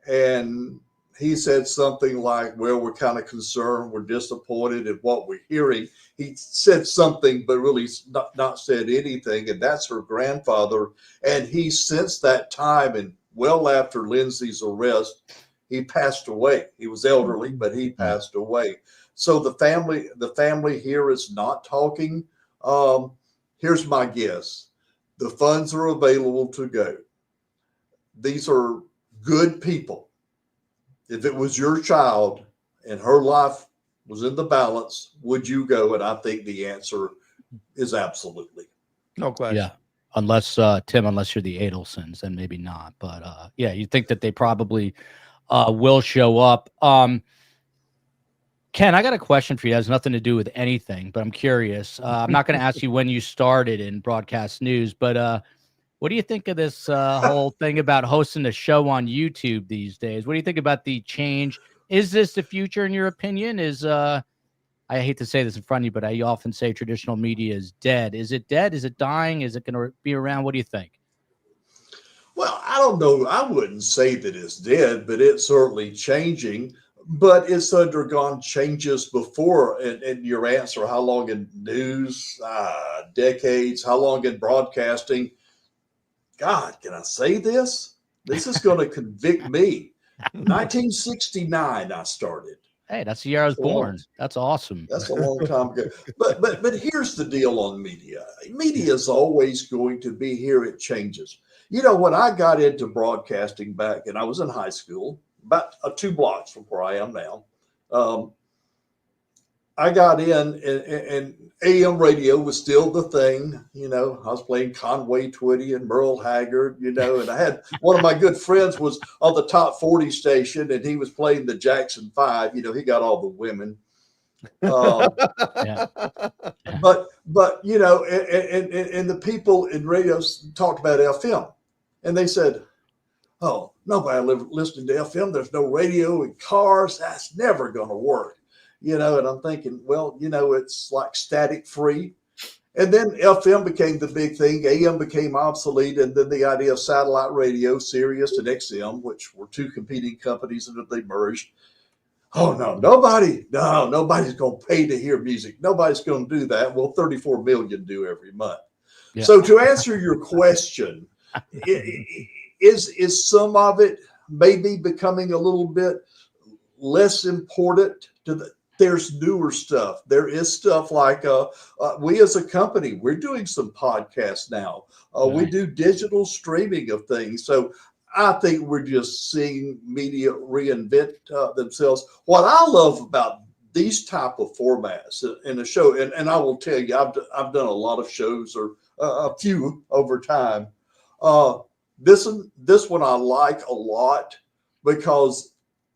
S4: And he said something like, well, we're kind of concerned, we're disappointed in what we're hearing. He said something, but really not said anything. And that's her grandfather. And he, since that time, and well after Lindsey's arrest, he passed away. He was elderly, but he passed away. So the family here is not talking. Here's my guess. The funds are available to go. These are good people. If it was your child and her life was in the balance, would you go? And I think the answer is absolutely.
S3: No question.
S2: Yeah. Unless, Tim, unless you're the Adelsons, then maybe not. But yeah, you think that they probably will show up. Ken, I got a question for you. It has nothing to do with anything, but I'm curious. I'm not going to ask you when you started in broadcast news, but what do you think of this whole thing about hosting a show on YouTube these days? What do you think about the change? Is this the future, in your opinion? I hate to say this in front of you, but I often say traditional media is dead. Is it dead? Is it dying? Is it going to be around? What do you think?
S4: Well, I don't know. I wouldn't say that it's dead, but it's certainly changing. But it's undergone changes before. And your answer, how long in news? Decades. How long in broadcasting? God, can I say this? This is going to convict me. 1969, I started.
S2: Hey, that's the year I was born. That's awesome.
S4: That's a long time ago. But here's the deal on media. Media is always going to be here. It changes. When I got into broadcasting back, and I was in high school, about 2 blocks from where I am now, I got in, and AM radio was still the thing. I was playing Conway Twitty and Merle Haggard, and I had one of my good friends was on the top 40 station, and he was playing the Jackson 5. He got all the women.
S2: Yeah.
S4: But and the people in radio talked about FM, and they said, oh, nobody listening to FM. There's no radio in cars. That's never going to work. And I'm thinking, well, it's like static free. And then FM became the big thing. AM became obsolete. And then the idea of satellite radio, Sirius and XM, which were 2 competing companies, and they merged. Oh, no, nobody's going to pay to hear music. Nobody's going to do that. Well, 34 million do every month. Yeah. So to answer your question, is some of it maybe becoming a little bit less important to there's newer stuff. There is stuff like we as a company, we're doing some podcasts now. We do digital streaming of things. So I think we're just seeing media reinvent themselves. What I love about these type of formats in a show, and I will tell you, I've done a lot of shows, or a few over time. This one I like a lot because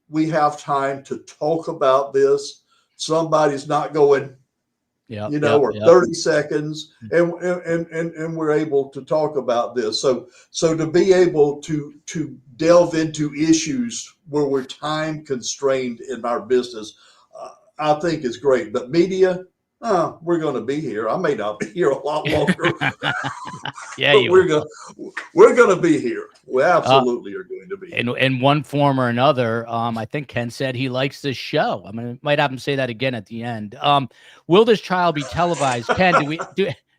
S4: we have time to talk about this. Somebody's not going, 30 seconds, and we're able to talk about this. So to be able to delve into issues where we're time constrained in our business, I think is great. But media, we're going to be here. I may not be here a lot longer.
S2: Yeah,
S4: but we're going to be here. We absolutely are going to be here.
S2: In one form or another. I think Ken said he likes this show. Might have him say that again at the end. Will this trial be televised? Ken,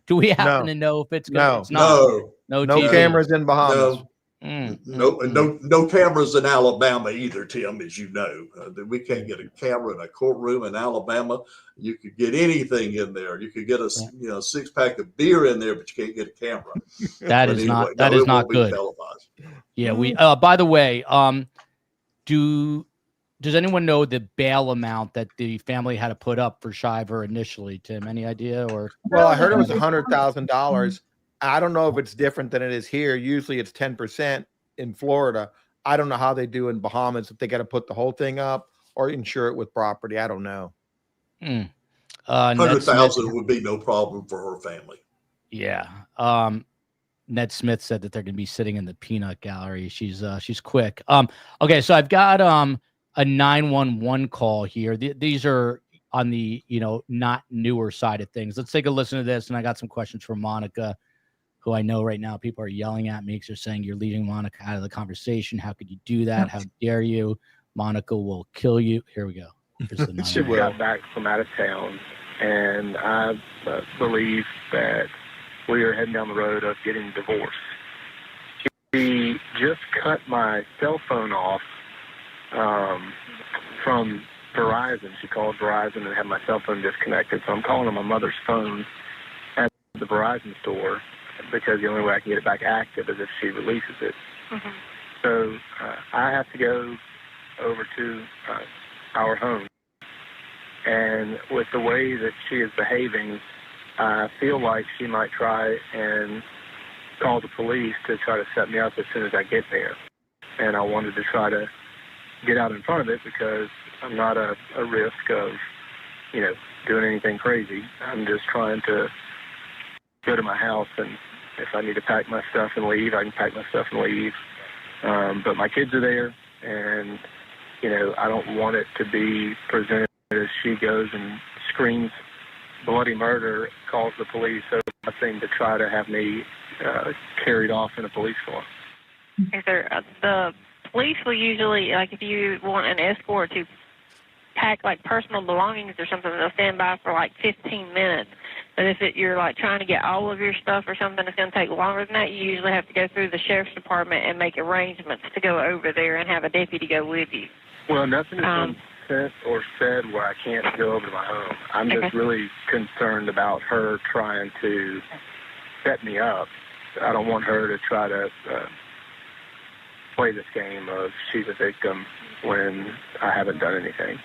S2: do we happen to know if it's going? It's not. No
S3: cameras in Bahamas.
S4: No cameras in Alabama either, Tim, as you know. We can't get a camera in a courtroom in Alabama. You could get anything in there. You could get a 6-pack of beer in there, but you can't get a camera.
S2: That is not good.
S4: Televised.
S2: Yeah, we by the way, does anyone know the bail amount that the family had to put up for Shiver initially, Tim? Any idea? Or
S3: well, I heard it was $100,000. I don't know if it's different than it is here. Usually it's 10% in Florida. I don't know how they do in Bahamas, if they got to put the whole thing up or insure it with property. I don't know.
S2: Ned
S4: 100,000
S2: Smith,
S4: would be no problem for her family.
S2: yeah. Ned Smith said that they're going to be sitting in the peanut gallery. She's quick. Okay, so I've got a 911 call here. These are on the not newer side of things. Let's take a listen to this, and I got some questions for Monica, who I know right now people are yelling at me because they're saying you're leaving Monica out of the conversation. How could you do that? How dare you? Monica will kill you. Here we go. Here's the
S7: She got back from out of town, and I believe that we are heading down the road of getting divorced. She just cut my cell phone off from Verizon. She called Verizon and had my cell phone disconnected. So I'm calling on my mother's phone at the Verizon store because the only way I can get it back active is if she releases it. Mm-hmm. So I have to go over to our home. And with the way that she is behaving, I feel like she might try and call the police to try to set me up as soon as I get there. And I wanted to try to get out in front of it because I'm not a risk of, doing anything crazy. I'm just trying to go to my house, and if I need to pack my stuff and leave, I can pack my stuff and leave. But my kids are there, and, I don't want it to be presented as she goes and screams bloody murder, calls the police, so nothing to try to have me carried off in a police car.
S8: Yes, sir. The police will usually, like if you want an escort to pack like personal belongings or something, they'll stand by for like 15 minutes. But if you're like trying to get all of your stuff or something that's going to take longer than that, you usually have to go through the sheriff's department and make arrangements to go over there and have a deputy go with you.
S7: Well, nothing has been sent or said where I can't go over to my home. I'm just really concerned about her trying to set me up. I don't want her to try to play this game of she's a victim when I haven't done anything.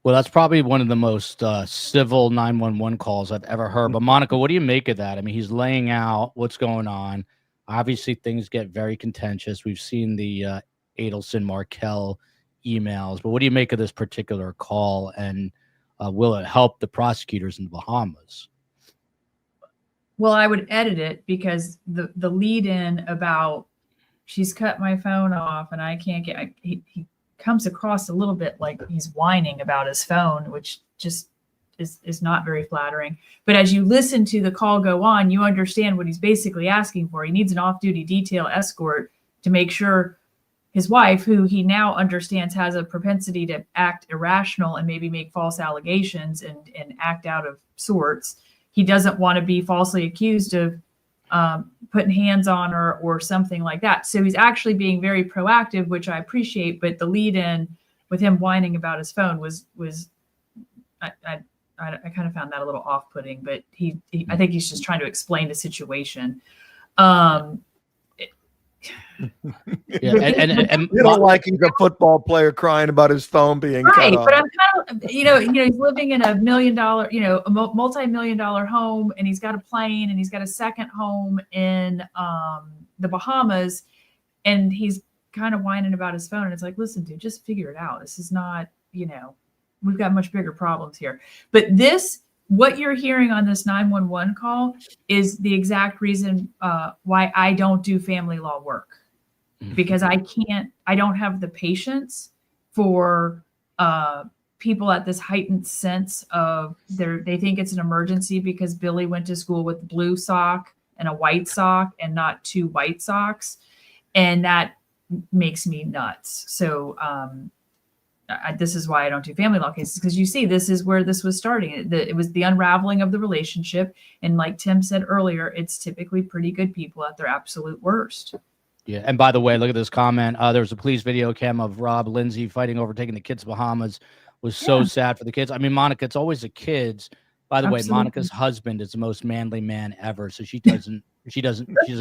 S2: Well, that's probably one of the most civil 911 calls I've ever heard. But Monica, what do you make of that? I mean, he's laying out what's going on. Obviously, things get very contentious. We've seen the Adelson Markell emails, but what do you make of this particular call, and will it help the prosecutors in the Bahamas?
S5: Well, I would edit it because the lead in about she's cut my phone off and I can't get, he comes across a little bit like he's whining about his phone, which just is not very flattering. But as you listen to the call go on, you understand what he's basically asking for. He needs an off-duty detail escort to make sure his wife, who he now understands has a propensity to act irrational and maybe make false allegations and act out of sorts, he doesn't want to be falsely accused of putting hands on her or something like that. So he's actually being very proactive, which I appreciate. But the lead in with him whining about his phone was I kind of found that a little off-putting. But I think he's just trying to explain the situation.
S2: Yeah, and
S3: you don't like he's a football player crying about his phone being
S5: right,
S3: cut off.
S5: but I'm kind of, he's living in $1 million, a multi-million-dollar home, and he's got a plane, and he's got a second home in the Bahamas, and he's kind of whining about his phone. And it's like, listen, dude, just figure it out. This is not, we've got much bigger problems here. But what you're hearing on this 911 call is the exact reason why I don't do family law work. Because I don't have the patience for people at this heightened sense of they think it's an emergency because Billy went to school with a blue sock and a white sock and not two white socks. And that makes me nuts. So this is why I don't do family law cases, because you see, this is where this was starting. It was the unraveling of the relationship. And like Tim said earlier, it's typically pretty good people at their absolute worst.
S2: Yeah, and by the way, look at this comment. There was a police video cam of Rob Lindsey fighting over taking the kids to Bahamas. Was so sad for the kids. I mean, Monica, it's always the kids. By the way, Monica's husband is the most manly man ever. So she doesn't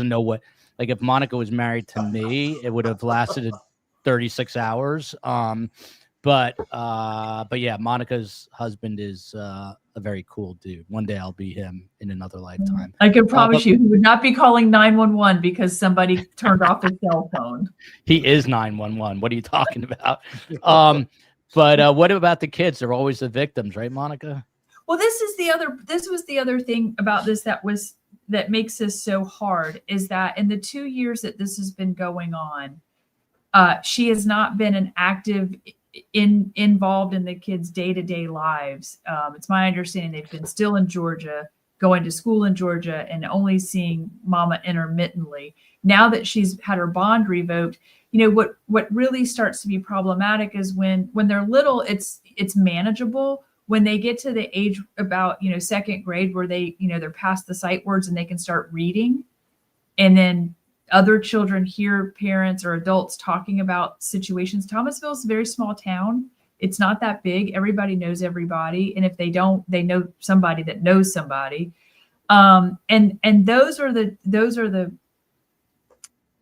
S2: know what, like if Monica was married to me, it would have lasted 36 hours. But yeah, Monica's husband is a very cool dude. One day I'll be him in another lifetime.
S5: I can promise you, he would not be calling 911 because somebody turned off his cell phone.
S2: He is 911. What are you talking about? But what about the kids? They're always the victims, right, Monica?
S5: Well, this was the other thing about this that makes this so hard, is that in the 2 years that this has been going on, she has not been an active involved in the kids' day-to-day lives. It's my understanding they've been still in Georgia, going to school in Georgia, and only seeing mama intermittently. Now that she's had her bond revoked, what really starts to be problematic is when they're little, it's manageable. When they get to the age about, second grade, where they, they're past the sight words and they can start reading, and then other children hear parents or adults talking about situations. Thomasville is a very small town. It's not that big. Everybody knows everybody. And if they don't, they know somebody that knows somebody. And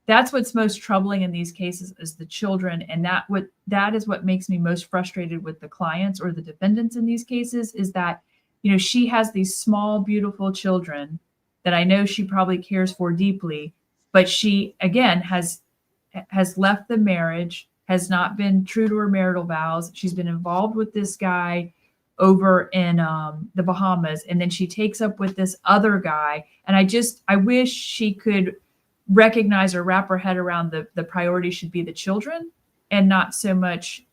S5: that's what's most troubling in these cases, is the children. And that is what makes me most frustrated with the clients or the defendants in these cases, is that, she has these small, beautiful children that I know she probably cares for deeply. But she, again, has left the marriage, has not been true to her marital vows. She's been involved with this guy over in the Bahamas, and then she takes up with this other guy. And I wish she could recognize or wrap her head around the priority should be the children, and not so much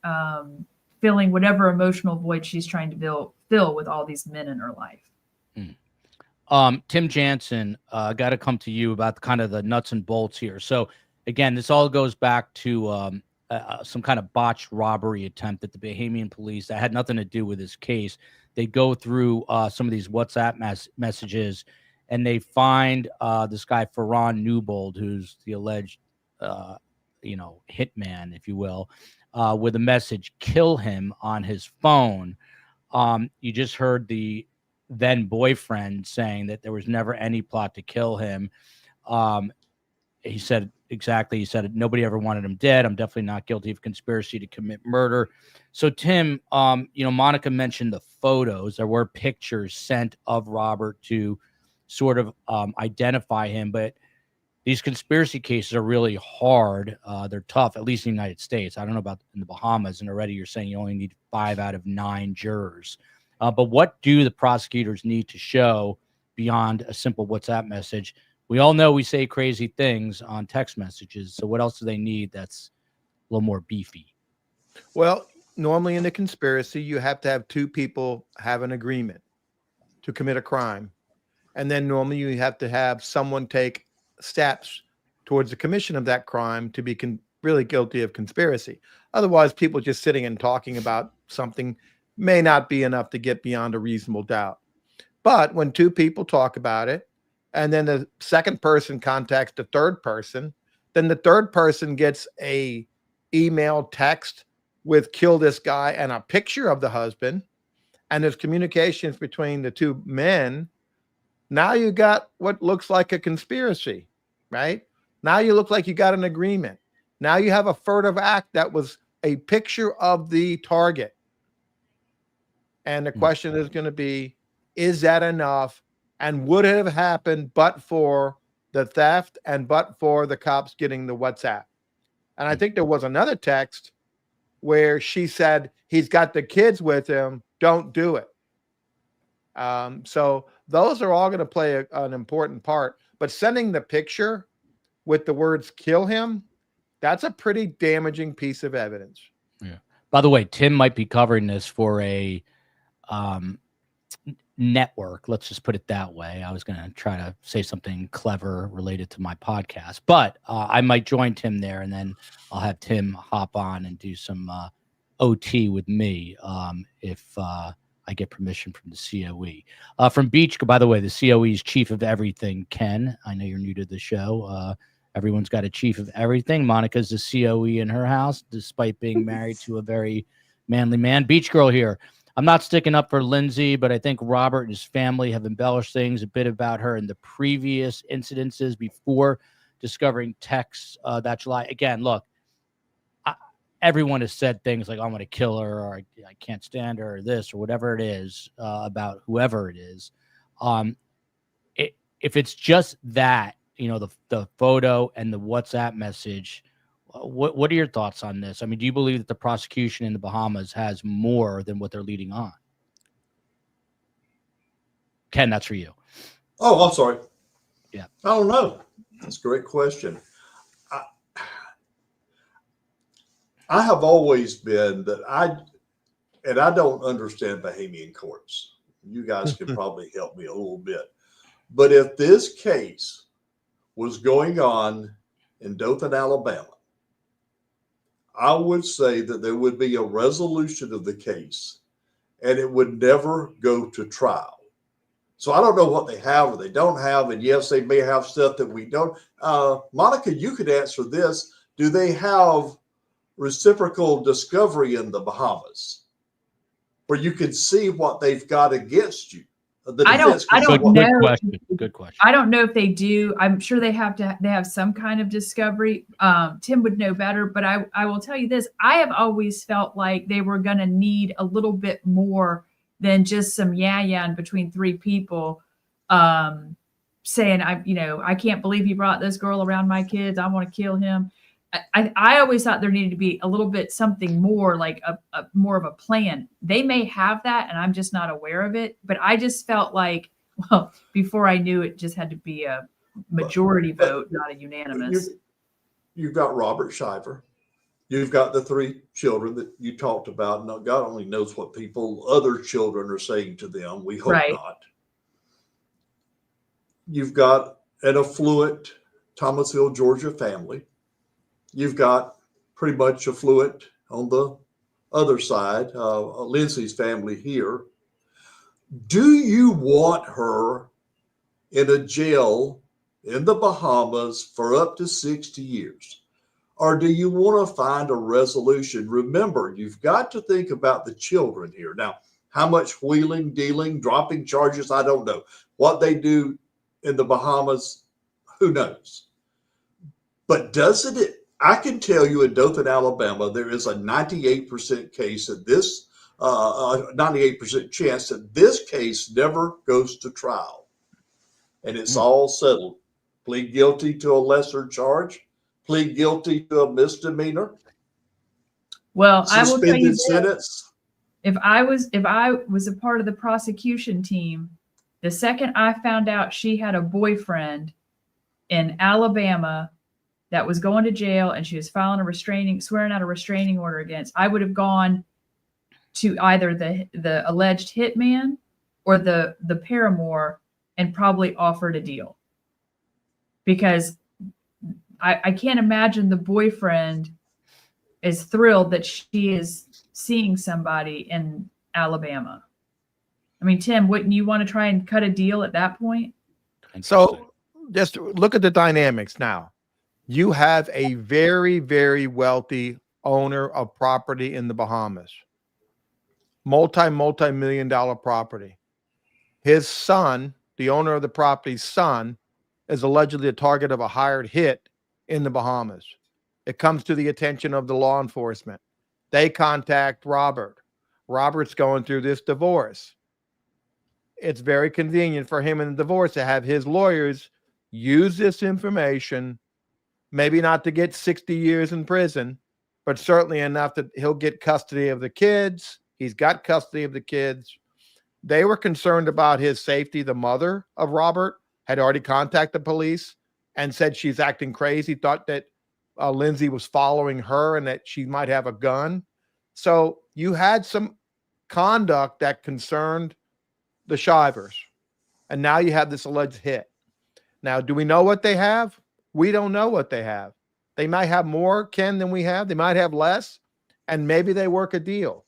S5: filling whatever emotional void she's trying to fill with all these men in her life.
S2: Tim Jansen, got to come to you about kind of the nuts and bolts here. So again, this all goes back to some kind of botched robbery attempt at the Bahamian police that had nothing to do with this case. They go through some of these WhatsApp messages, and they find this guy, Ferran Newbold, who's the alleged, hitman, if you will, with a message, "Kill him," on his phone. You just heard the then boyfriend saying that there was never any plot to kill him. He said nobody ever wanted him dead. I'm definitely not guilty of conspiracy to commit murder. So Tim, Monica mentioned the photos. There were pictures sent of Robert to sort of identify him, but these conspiracy cases are really hard. They're tough, at least in the United States. I don't know about in the Bahamas, and already you're saying you only need 5 out of 9 jurors. But what do the prosecutors need to show beyond a simple WhatsApp message? We all know we say crazy things on text messages. So what else do they need that's a little more beefy?
S3: Well, normally in a conspiracy, you have to have 2 people have an agreement to commit a crime. And then normally you have to have someone take steps towards the commission of that crime to be really guilty of conspiracy. Otherwise, people just sitting and talking about something may not be enough to get beyond a reasonable doubt. But when 2 people talk about it, and then the second person contacts the third person, then the third person gets a email, text with "kill this guy" and a picture of the husband, and there's communications between the 2 men. Now you got what looks like a conspiracy, right? Now you look like you got an agreement. Now you have a furtive act that was a picture of the target. And the question is going to be, is that enough? And would it have happened but for the theft and but for the cops getting the WhatsApp? And I think there was another text where she said, "He's got the kids with him. Don't do it." So those are all going to play an important part. But sending the picture with the words "kill him," that's a pretty damaging piece of evidence.
S2: Yeah. By the way, Tim might be covering this for a network. Let's just put it that way. I was going to try to say something clever related to my podcast, but I might join Tim there, and then I'll have Tim hop on and do some OT with me if I get permission from the COE. From Beach, by the way, the COE's chief of everything, Ken. I know you're new to the show. Everyone's got a chief of everything. Monica's the COE in her house, despite being married to a very manly man. Beach girl here. I'm not sticking up for Lindsey, but I think Robert and his family have embellished things a bit about her in the previous incidences before discovering texts that July. Again, look, everyone has said things like, I'm going to kill her, or I can't stand her, or this, or whatever it is about whoever it is. If it's just that, the photo and the WhatsApp message, what are your thoughts on this? I mean, do you believe that the prosecution in the Bahamas has more than what they're leading on? Ken, that's for you.
S4: Oh, I'm sorry.
S2: Yeah.
S4: I don't know. That's a great question. I have always been that I don't understand Bahamian courts. You guys can probably help me a little bit. But if this case was going on in Dothan, Alabama, I would say that there would be a resolution of the case and it would never go to trial. So I don't know what they have or they don't have. And yes, they may have stuff that we don't. Monica, you could answer this. Do they have reciprocal discovery in the Bahamas where you can see what they've got against you?
S5: I don't know.
S2: Good question.
S5: I don't know if they do. I'm sure they have some kind of discovery. Tim would know better, but I will tell you this. I have always felt like they were going to need a little bit more than just some yeah-yeah between three people saying, I can't believe he brought this girl around my kids. I want to kill him. I always thought there needed to be a little bit something more, like a more of a plan. They may have that, and I'm just not aware of it. But I just felt like, well, before I knew it, just had to be a majority vote, not a unanimous.
S4: You've got Robert Shiver. You've got the three children that you talked about. Now, God only knows what other children are saying to them. We hope not. You've got an affluent Thomasville, Georgia family. You've got pretty much affluent on the other side, Lindsey's family here. Do you want her in a jail in the Bahamas for up to 60 years? Or do you want to find a resolution? Remember, you've got to think about the children here. Now, how much wheeling, dealing, dropping charges, I don't know. What they do in the Bahamas, who knows? But doesn't it? I can tell you in Dothan, Alabama, there is a 98% case that 98% chance that this case never goes to trial. And it's all settled. Plead guilty to a lesser charge, plead guilty to a misdemeanor.
S5: Well, I will tell you this.
S4: Sentence.
S5: If I was a part of the prosecution team, the second I found out she had a boyfriend in Alabama that was going to jail and she was swearing out a restraining order against, I would have gone to either the alleged hitman or the paramour and probably offered a deal. Because I can't imagine the boyfriend is thrilled that she is seeing somebody in Alabama. I mean, Tim, wouldn't you want to try and cut a deal at that point?
S3: So just look at the dynamics now. You have a very, very wealthy owner of property in the Bahamas, multi-million dollar property. His son, the owner of the property's son, is allegedly a target of a hired hit in the Bahamas. It comes to the attention of the law enforcement. They contact Robert. Robert's going through this divorce. It's very convenient for him in the divorce to have his lawyers use this information, maybe not to get 60 years in prison, but certainly enough that he'll get custody of the kids. He's got custody of the kids. They were concerned about his safety. The mother of Robert had already contacted the police and said she's acting crazy, thought that Lindsey was following her and that she might have a gun. So you had some conduct that concerned the Shivers. And now you have this alleged hit. Now, do we know what they have? We don't know what they have. They might have more, Ken, than we have. They might have less, and maybe they work a deal.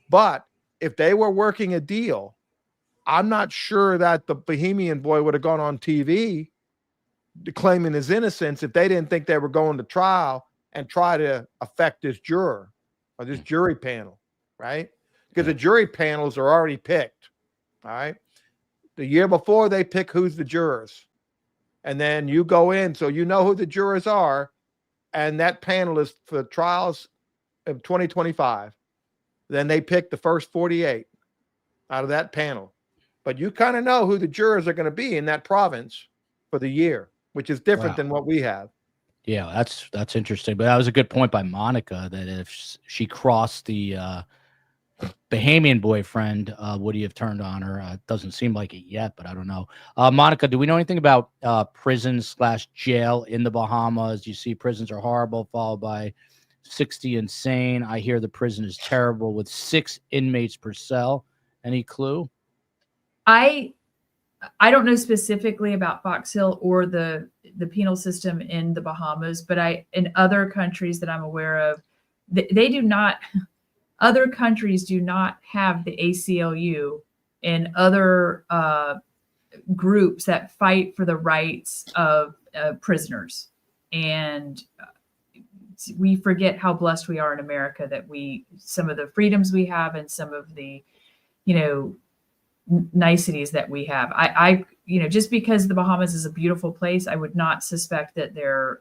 S3: But if they were working a deal, I'm not sure that the Bahamian boy would have gone on TV claiming his innocence if they didn't think they were going to trial and try to affect this juror or this jury panel, right? Because the jury panels are already picked, all right? The year before, they pick who's the jurors. And then you go in, so you know who the jurors are, and that panel is for trials of 2025. Then they pick the first 48 out of that panel. But you kind of know who the jurors are going to be in that province for the year, which is different than what we have.
S2: Yeah, that's interesting. But that was a good point by Monica, that if she crossed the Bahamian boyfriend, would he have turned on her? It doesn't seem like it yet, but I don't know. Monica, do we know anything about prison/jail in the Bahamas? You see prisons are horrible, followed by 60 insane. I hear the prison is terrible with 6 inmates per cell. Any clue?
S5: I don't know specifically about Fox Hill or the penal system in the Bahamas, but in other countries that I'm aware of, they do not. Other countries do not have the ACLU and other groups that fight for the rights of prisoners. And we forget how blessed we are in America, that some of the freedoms we have and some of the, niceties that we have. I just because the Bahamas is a beautiful place, I would not suspect that their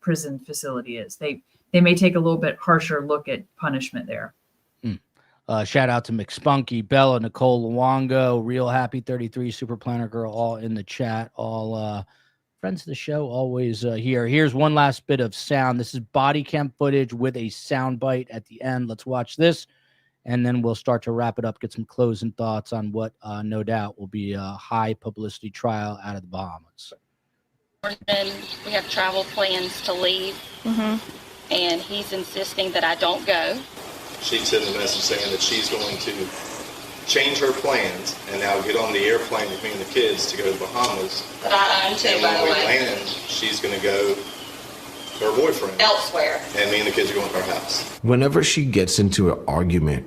S5: prison facility is. They may take a little bit harsher look at punishment there.
S2: Shout out to McSpunky, Bella, Nicole Luongo, Real Happy 33, Super Planner Girl, all in the chat, all friends of the show, always here. Here's one last bit of sound. This is body cam footage with a sound bite at the end. Let's watch this, and then we'll start to wrap it up, get some closing thoughts on what no doubt will be a high publicity trial out of the Bahamas.
S9: And we have travel plans to leave, and he's insisting that I don't go.
S10: She sent a message saying that she's going to change her plans and now get on the airplane with me and the kids to go to the Bahamas.
S9: But I am too,
S10: and
S9: by
S10: when
S9: the
S10: we
S9: way.
S10: land, she's going to go to her boyfriend.
S9: Elsewhere.
S10: And me and the kids are going to our house.
S6: Whenever she gets into an argument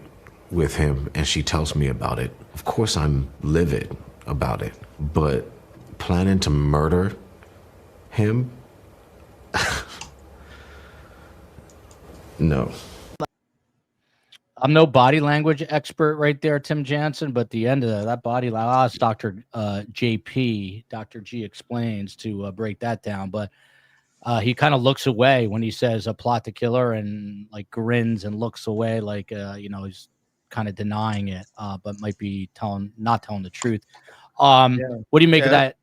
S6: with him and she tells me about it, of course I'm livid about it. But planning to murder him? No.
S2: I'm no body language expert right there, Tim Jansen, but the end of that body language, I'll ask Dr. JP, Dr. G explains to break that down. But he kind of looks away when he says a plot to kill her, and like grins and looks away like, he's kind of denying it, but might be not telling the truth. What do you make of that?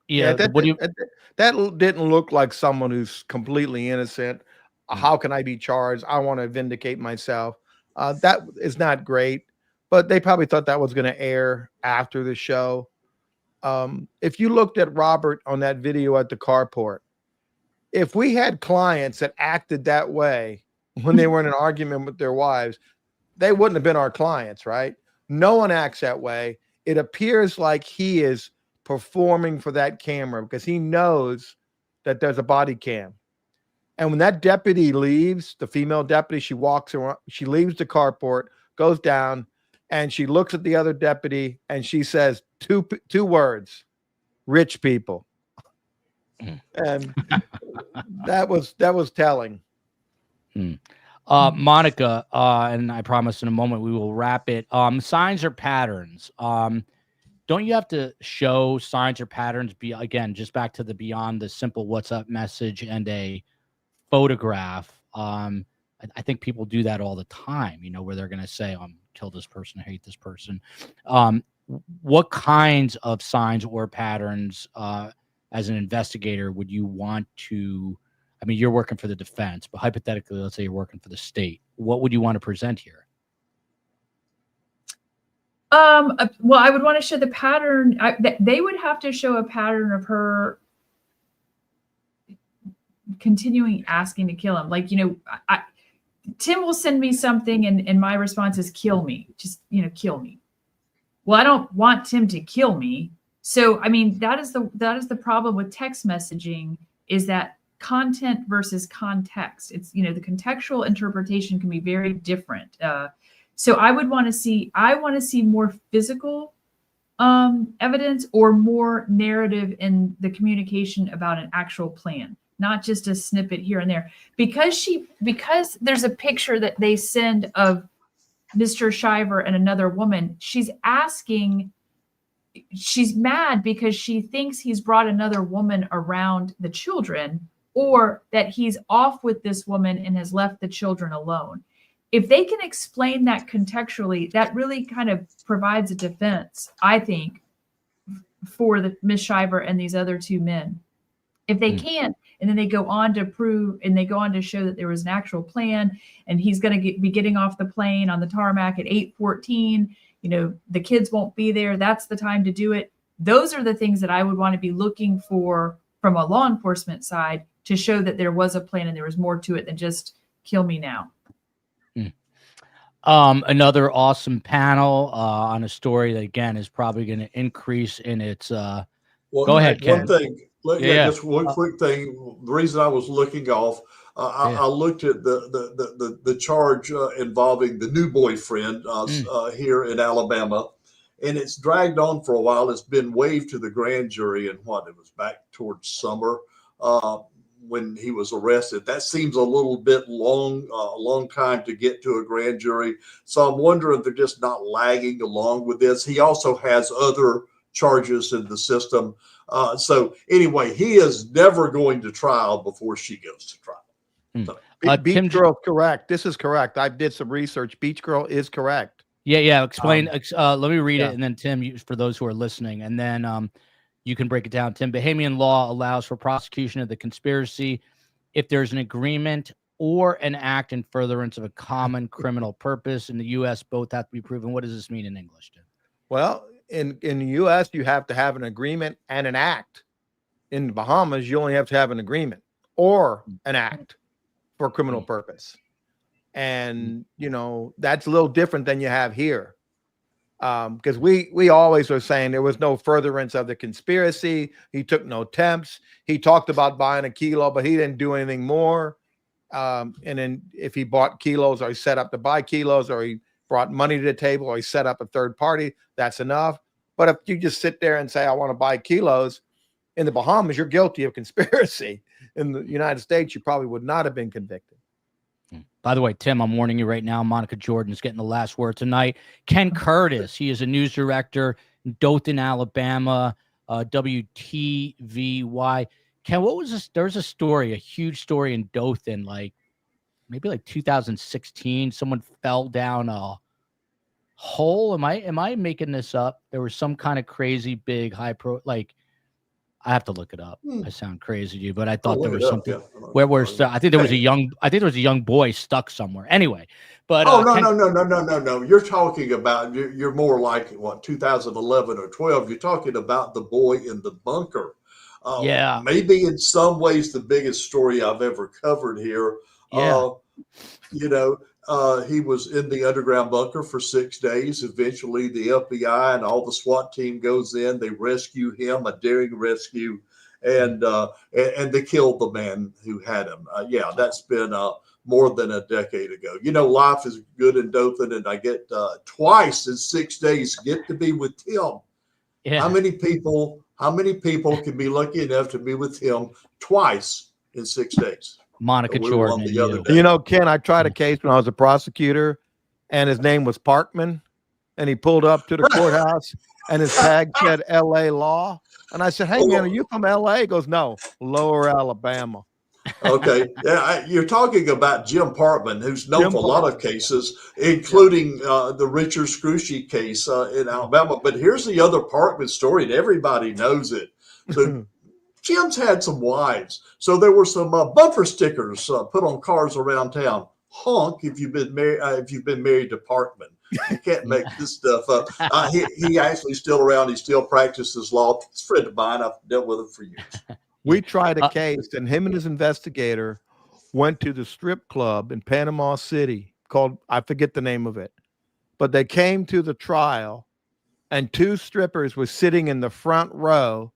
S3: That didn't look like someone who's completely innocent. How can I be charged? I want to vindicate myself. That is not great, but they probably thought that was going to air after the show. If you looked at Robert on that video at the carport, if we had clients that acted that way when they were in an argument with their wives, they wouldn't have been our clients, right? No one acts that way. It appears like he is performing for that camera because he knows that there's a body cam. And when that deputy leaves, the female deputy, she walks around, she leaves the carport, goes down, and she looks at the other deputy and she says two words: rich people. And that was telling.
S2: Monica, and I promise in a moment we will wrap it. Signs or patterns. Don't you have to show signs or patterns? Again, just back to the beyond the simple what's up message and a photograph. I think people do that all the time, where they're going to say, kill this person, I hate this person. What kinds of signs or patterns as an investigator would you want to, you're working for the defense, but hypothetically, let's say you're working for the state. What would you want to present here?
S5: Well, I would want to show the pattern. They would have to show a pattern of her continuing asking to kill him. Like, Tim will send me something and my response is kill me, just, kill me. Well, I don't want Tim to kill me. So, that is the problem with text messaging, is that content versus context. It's, the contextual interpretation can be very different. So I would want to see, more physical evidence or more narrative in the communication about an actual plan, not just a snippet here and there. Because there's a picture that they send of Mr. Shiver and another woman, she's mad because she thinks he's brought another woman around the children, or that he's off with this woman and has left the children alone. if they can explain that contextually, that really kind of provides a defense, I think, for the Miss Shiver and these other two men. If they can't, and then they go on to prove, and they go on to show that there was an actual plan, and he's going to be getting off the plane on the tarmac at 8:14, the kids won't be there. That's the time to do it. Those are the things that I would want to be looking for from a law enforcement side to show that there was a plan and there was more to it than just kill me now.
S2: Another awesome panel on a story that, again, is probably going to increase in its go ahead, Ken.
S4: One thing, just one quick thing. The reason I was looking off, I looked at the charge involving the new boyfriend here in Alabama, and it's dragged on for a while. It's been waived to the grand jury, and it was back towards summer when he was arrested. That seems a little bit long, a long time to get to a grand jury. So I'm wondering if they're just not lagging along with this. He also has other charges in the system. So anyway, he is never going to trial before she goes to trial. So,
S3: Beach Girl, correct. This is correct. I did some research. Beach Girl is correct.
S2: Yeah. Explain. Let me read it, and then Tim, for those who are listening, and then you can break it down. Tim, Bahamian law allows for prosecution of the conspiracy if there's an agreement or an act in furtherance of a common criminal purpose. In the U.S., both have to be proven. What does this mean in English, Tim?
S3: Well, in the U.S., you have to have an agreement and an act. In the Bahamas, you only have to have an agreement or an act for criminal purpose. And, that's a little different than you have here. Because we always were saying there was no furtherance of the conspiracy. He took no attempts. He talked about buying a kilo, but he didn't do anything more. And then if he bought kilos or he set up to buy kilos or he brought money to the table or he set up a third party, that's enough. But if you just sit there and say, I want to buy kilos, in the Bahamas, you're guilty of conspiracy. In the United States, you probably would not have been convicted.
S2: By the way, Tim, I'm warning you right now, Monica Jordan's getting the last word tonight. Ken Curtis, he is a news director in Dothan, Alabama, WTVY. Ken, what was this? There's a story, a huge story in Dothan, maybe 2016. Someone fell down a hole. Am I making this up? There was some kind of crazy big I have to look it up. I sound crazy to you, but I thought there was something where I think there was a young boy stuck somewhere. Anyway, but
S4: no. You're talking about you're more like 2011 or 12. You're talking about the boy in the bunker. Maybe in some ways the biggest story I've ever covered here. He was in the underground bunker for 6 days. Eventually, the FBI and all the SWAT team goes in. They rescue him, a daring rescue, and they killed the man who had him. That's been more than a decade ago. Life is good in Dothan, and I get twice in 6 days get to be with Tim. Yeah. How many people can be lucky enough to be with him twice in 6 days?
S2: Monica Jordan.
S3: Ken, I tried a case when I was a prosecutor, and his name was Parkman, and he pulled up to the courthouse, and his tag said L.A. Law. And I said, hey, man, are you from L.A.? He goes, no, Lower Alabama.
S4: Okay. Yeah, you're talking about Jim Parkman, who's known for a lot of cases, including the Richard Scrushy case in Alabama. But here's the other Parkman story, and everybody knows it. So Jim's had some wives. So there were some bumper stickers put on cars around town. Honk if you've been married to Parkman. You can't make this stuff up. He actually still around. He still practices law. He's a friend of mine. I've dealt with him for years.
S3: We tried a case, and him and his investigator went to the strip club in Panama City called, I forget the name of it, but they came to the trial, and two strippers were sitting in the front row,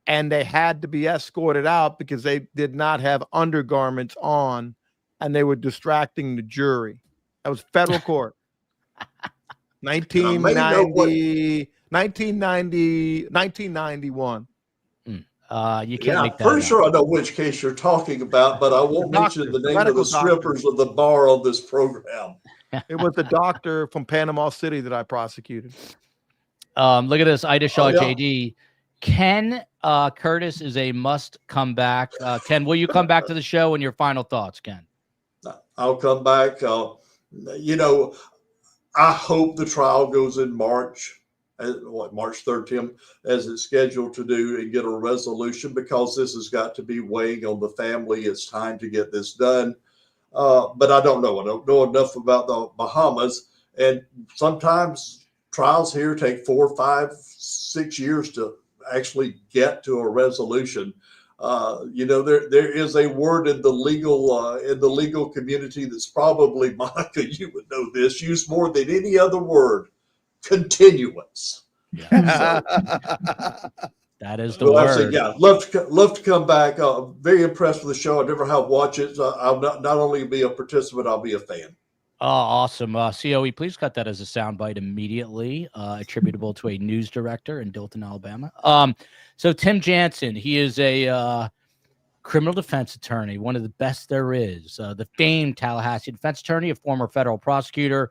S3: and they had to be escorted out because they did not have undergarments on, and they were distracting the jury. That was federal court. 1991.
S2: You can't make that.
S4: I'm pretty sure I know which case you're talking about, but I won't mention the name of the strippers of the bar on this program.
S3: It was the doctor from Panama City that I prosecuted.
S2: Look at this. Ida Shaw, JD. Ken Curtis is a must come back. Ken, will you come back to the show and your final thoughts, Ken?
S4: I'll come back. You know, I hope the trial goes in March, March 3rd, Tim, as it's scheduled to do, and get a resolution, because this has got to be weighing on the family. It's time to get this done. But I don't know. I don't know enough about the Bahamas. And sometimes trials here take 4, 5, 6 years to actually get to a resolution. You know, there is a word in the legal community that's probably, Monica, you would know this, used more than any other word: continuance.
S2: Yeah.
S4: So,
S2: That is the word.
S4: Yeah, love to come back. Very impressed with the show. I never have watched it. So I'll not only be a participant, I'll be a fan.
S2: Oh, awesome. COE, please cut that as a soundbite immediately, attributable to a news director in Dothan, Alabama. So Tim Jansen, he is a criminal defense attorney, one of the best there is, the famed Tallahassee defense attorney, a former federal prosecutor.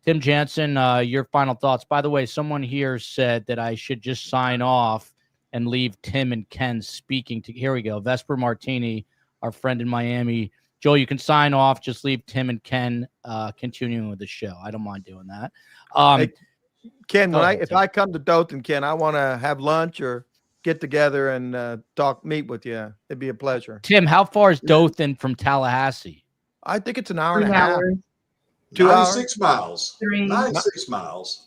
S2: Tim Jansen, your final thoughts. By the way, someone here said that I should just sign off and leave Tim and Ken speaking. Here we go. Vesper Martini, our friend in Miami. Joel, you can sign off. Just leave Tim and Ken continuing with the show. I don't mind doing that.
S3: Hey, Ken, if I come to Dothan, Ken, I want to have lunch or get together and meet with you. It'd be a pleasure.
S2: Tim, how far is Dothan from Tallahassee?
S3: I think it's an hour and
S5: 3
S3: a half.
S5: hours.
S3: 2 hours?
S4: 96 miles. 96 miles.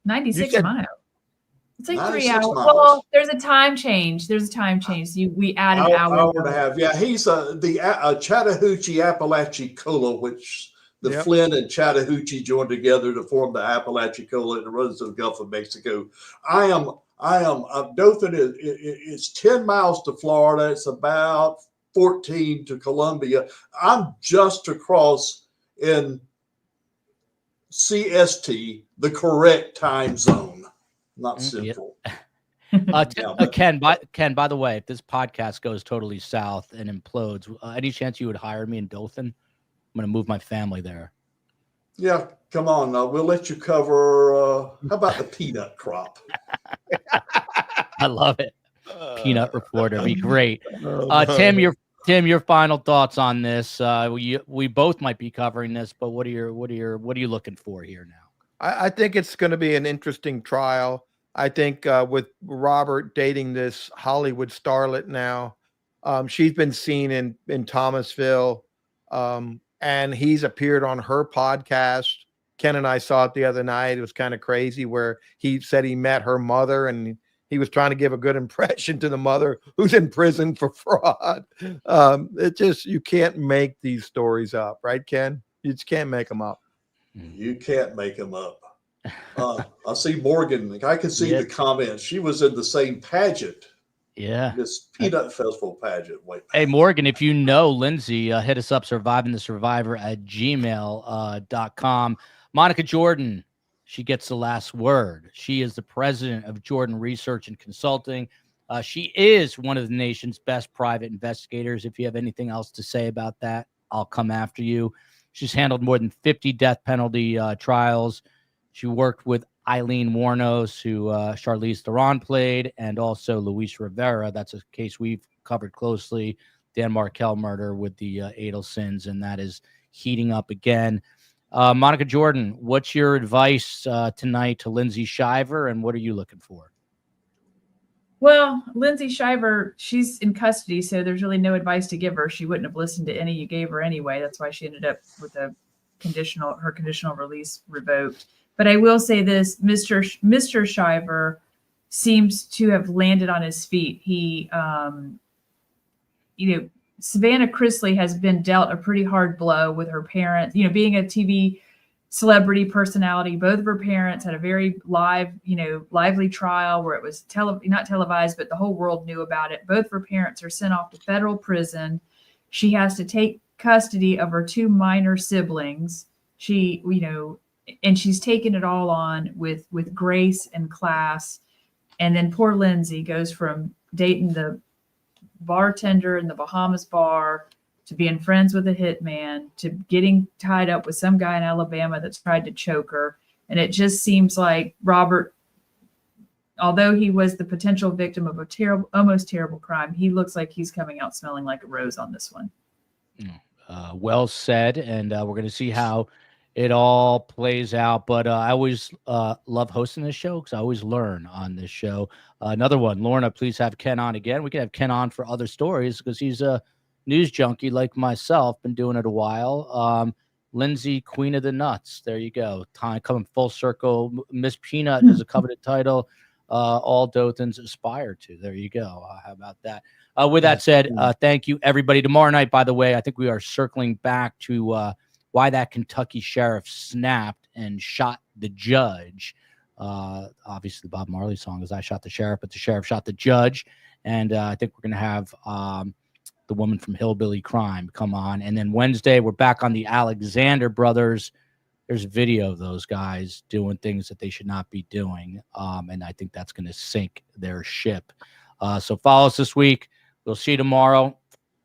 S5: 96 miles. It's like 3 hours.
S4: Miles.
S5: Well, there's a time change. We add an hour
S4: and a half. Yeah, he's the Chattahoochee-Appalachicola, which the Flint and Chattahoochee joined together to form the Apalachicola, and it runs to the Gulf of Mexico. Dothan is 10 miles to Florida. It's about 14 to Columbia. I'm just across in CST, the correct time zone. Not central.
S2: Ken, by the way, if this podcast goes totally south and implodes, any chance you would hire me in Dothan? I'm going to move my family there.
S4: Yeah, come on. We'll let you cover. How about the peanut crop?
S2: I love it. Peanut reporter, be great. Tim, your final thoughts on this? We both might be covering this, but what are you looking for here now?
S3: I think it's going to be an interesting trial. I think with Robert dating this Hollywood starlet now, she's been seen in Thomasville, and he's appeared on her podcast. Ken and I saw it the other night. It was kind of crazy, where he said he met her mother, and he was trying to give a good impression to the mother who's in prison for fraud. You can't make these stories up, right, Ken? You just can't make them up.
S4: You can't make them up. I see Morgan. I can see the comments. She was in the same pageant.
S2: Yeah.
S4: This Peanut Festival pageant.
S2: Hey, Morgan, if you know Lindsey, hit us up, survivingthesurvivor@gmail.com. Monica Jordan, she gets the last word. She is the president of Jordan Research and Consulting. She is one of the nation's best private investigators. If you have anything else to say about that, I'll come after you. She's handled more than 50 death penalty trials. She worked with Eileen Warnos, who Charlize Theron played, and also Luis Rivera. That's a case we've covered closely. Dan Markel murder with the Adelsons, and that is heating up again. Monica Jordan, what's your advice tonight to Lindsey Shiver, and what are you looking for?
S5: Well, Lindsey Shiver, she's in custody, so there's really no advice to give her. She wouldn't have listened to any you gave her anyway. That's why she ended up with her conditional release revoked. But I will say this, Mr. Shiver seems to have landed on his feet. He, Savannah Chrisley has been dealt a pretty hard blow with her parents, being a TV celebrity personality. Both of her parents had a very lively trial where it was not televised, but the whole world knew about it. Both of her parents are sent off to federal prison. She has to take custody of her 2 minor siblings. And she's taken it all on with grace and class. And then poor Lindsey goes from dating the bartender in the Bahamas bar to being friends with a hitman to getting tied up with some guy in Alabama that's tried to choke her. And it just seems like Robert, although he was the potential victim of a almost terrible crime, he looks like he's coming out smelling like a rose on this one.
S2: Well said. And we're going to see how it all plays out. But I always love hosting this show because I always learn on this show. Another one, Lorna, please have Ken on again. We can have Ken on for other stories because he's a news junkie like myself, been doing it a while. Lindsey, Queen of the Nuts. There you go. Time coming full circle. Miss Peanut is a coveted title. All Dothans aspire to. There you go. How about that? With that said, thank you, everybody. Tomorrow night, by the way, I think we are circling back to why that Kentucky sheriff snapped and shot the judge. Obviously, the Bob Marley song is I shot the sheriff, but the sheriff shot the judge. And I think we're going to have the woman from Hillbilly Crime come on. And then Wednesday, we're back on the Alexander brothers. There's video of those guys doing things that they should not be doing. And I think that's going to sink their ship. So follow us this week. We'll see you tomorrow.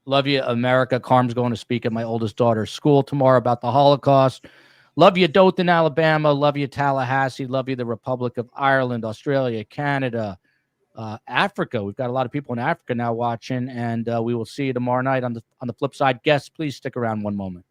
S2: Love you, America. Carm's going to speak at my oldest daughter's school tomorrow about the Holocaust. Love you, Dothan, Alabama. Love you, Tallahassee. Love you, the Republic of Ireland, Australia, Canada, Africa. We've got a lot of people in Africa now watching, and we will see you tomorrow night on the flip side. Guests, please stick around one moment.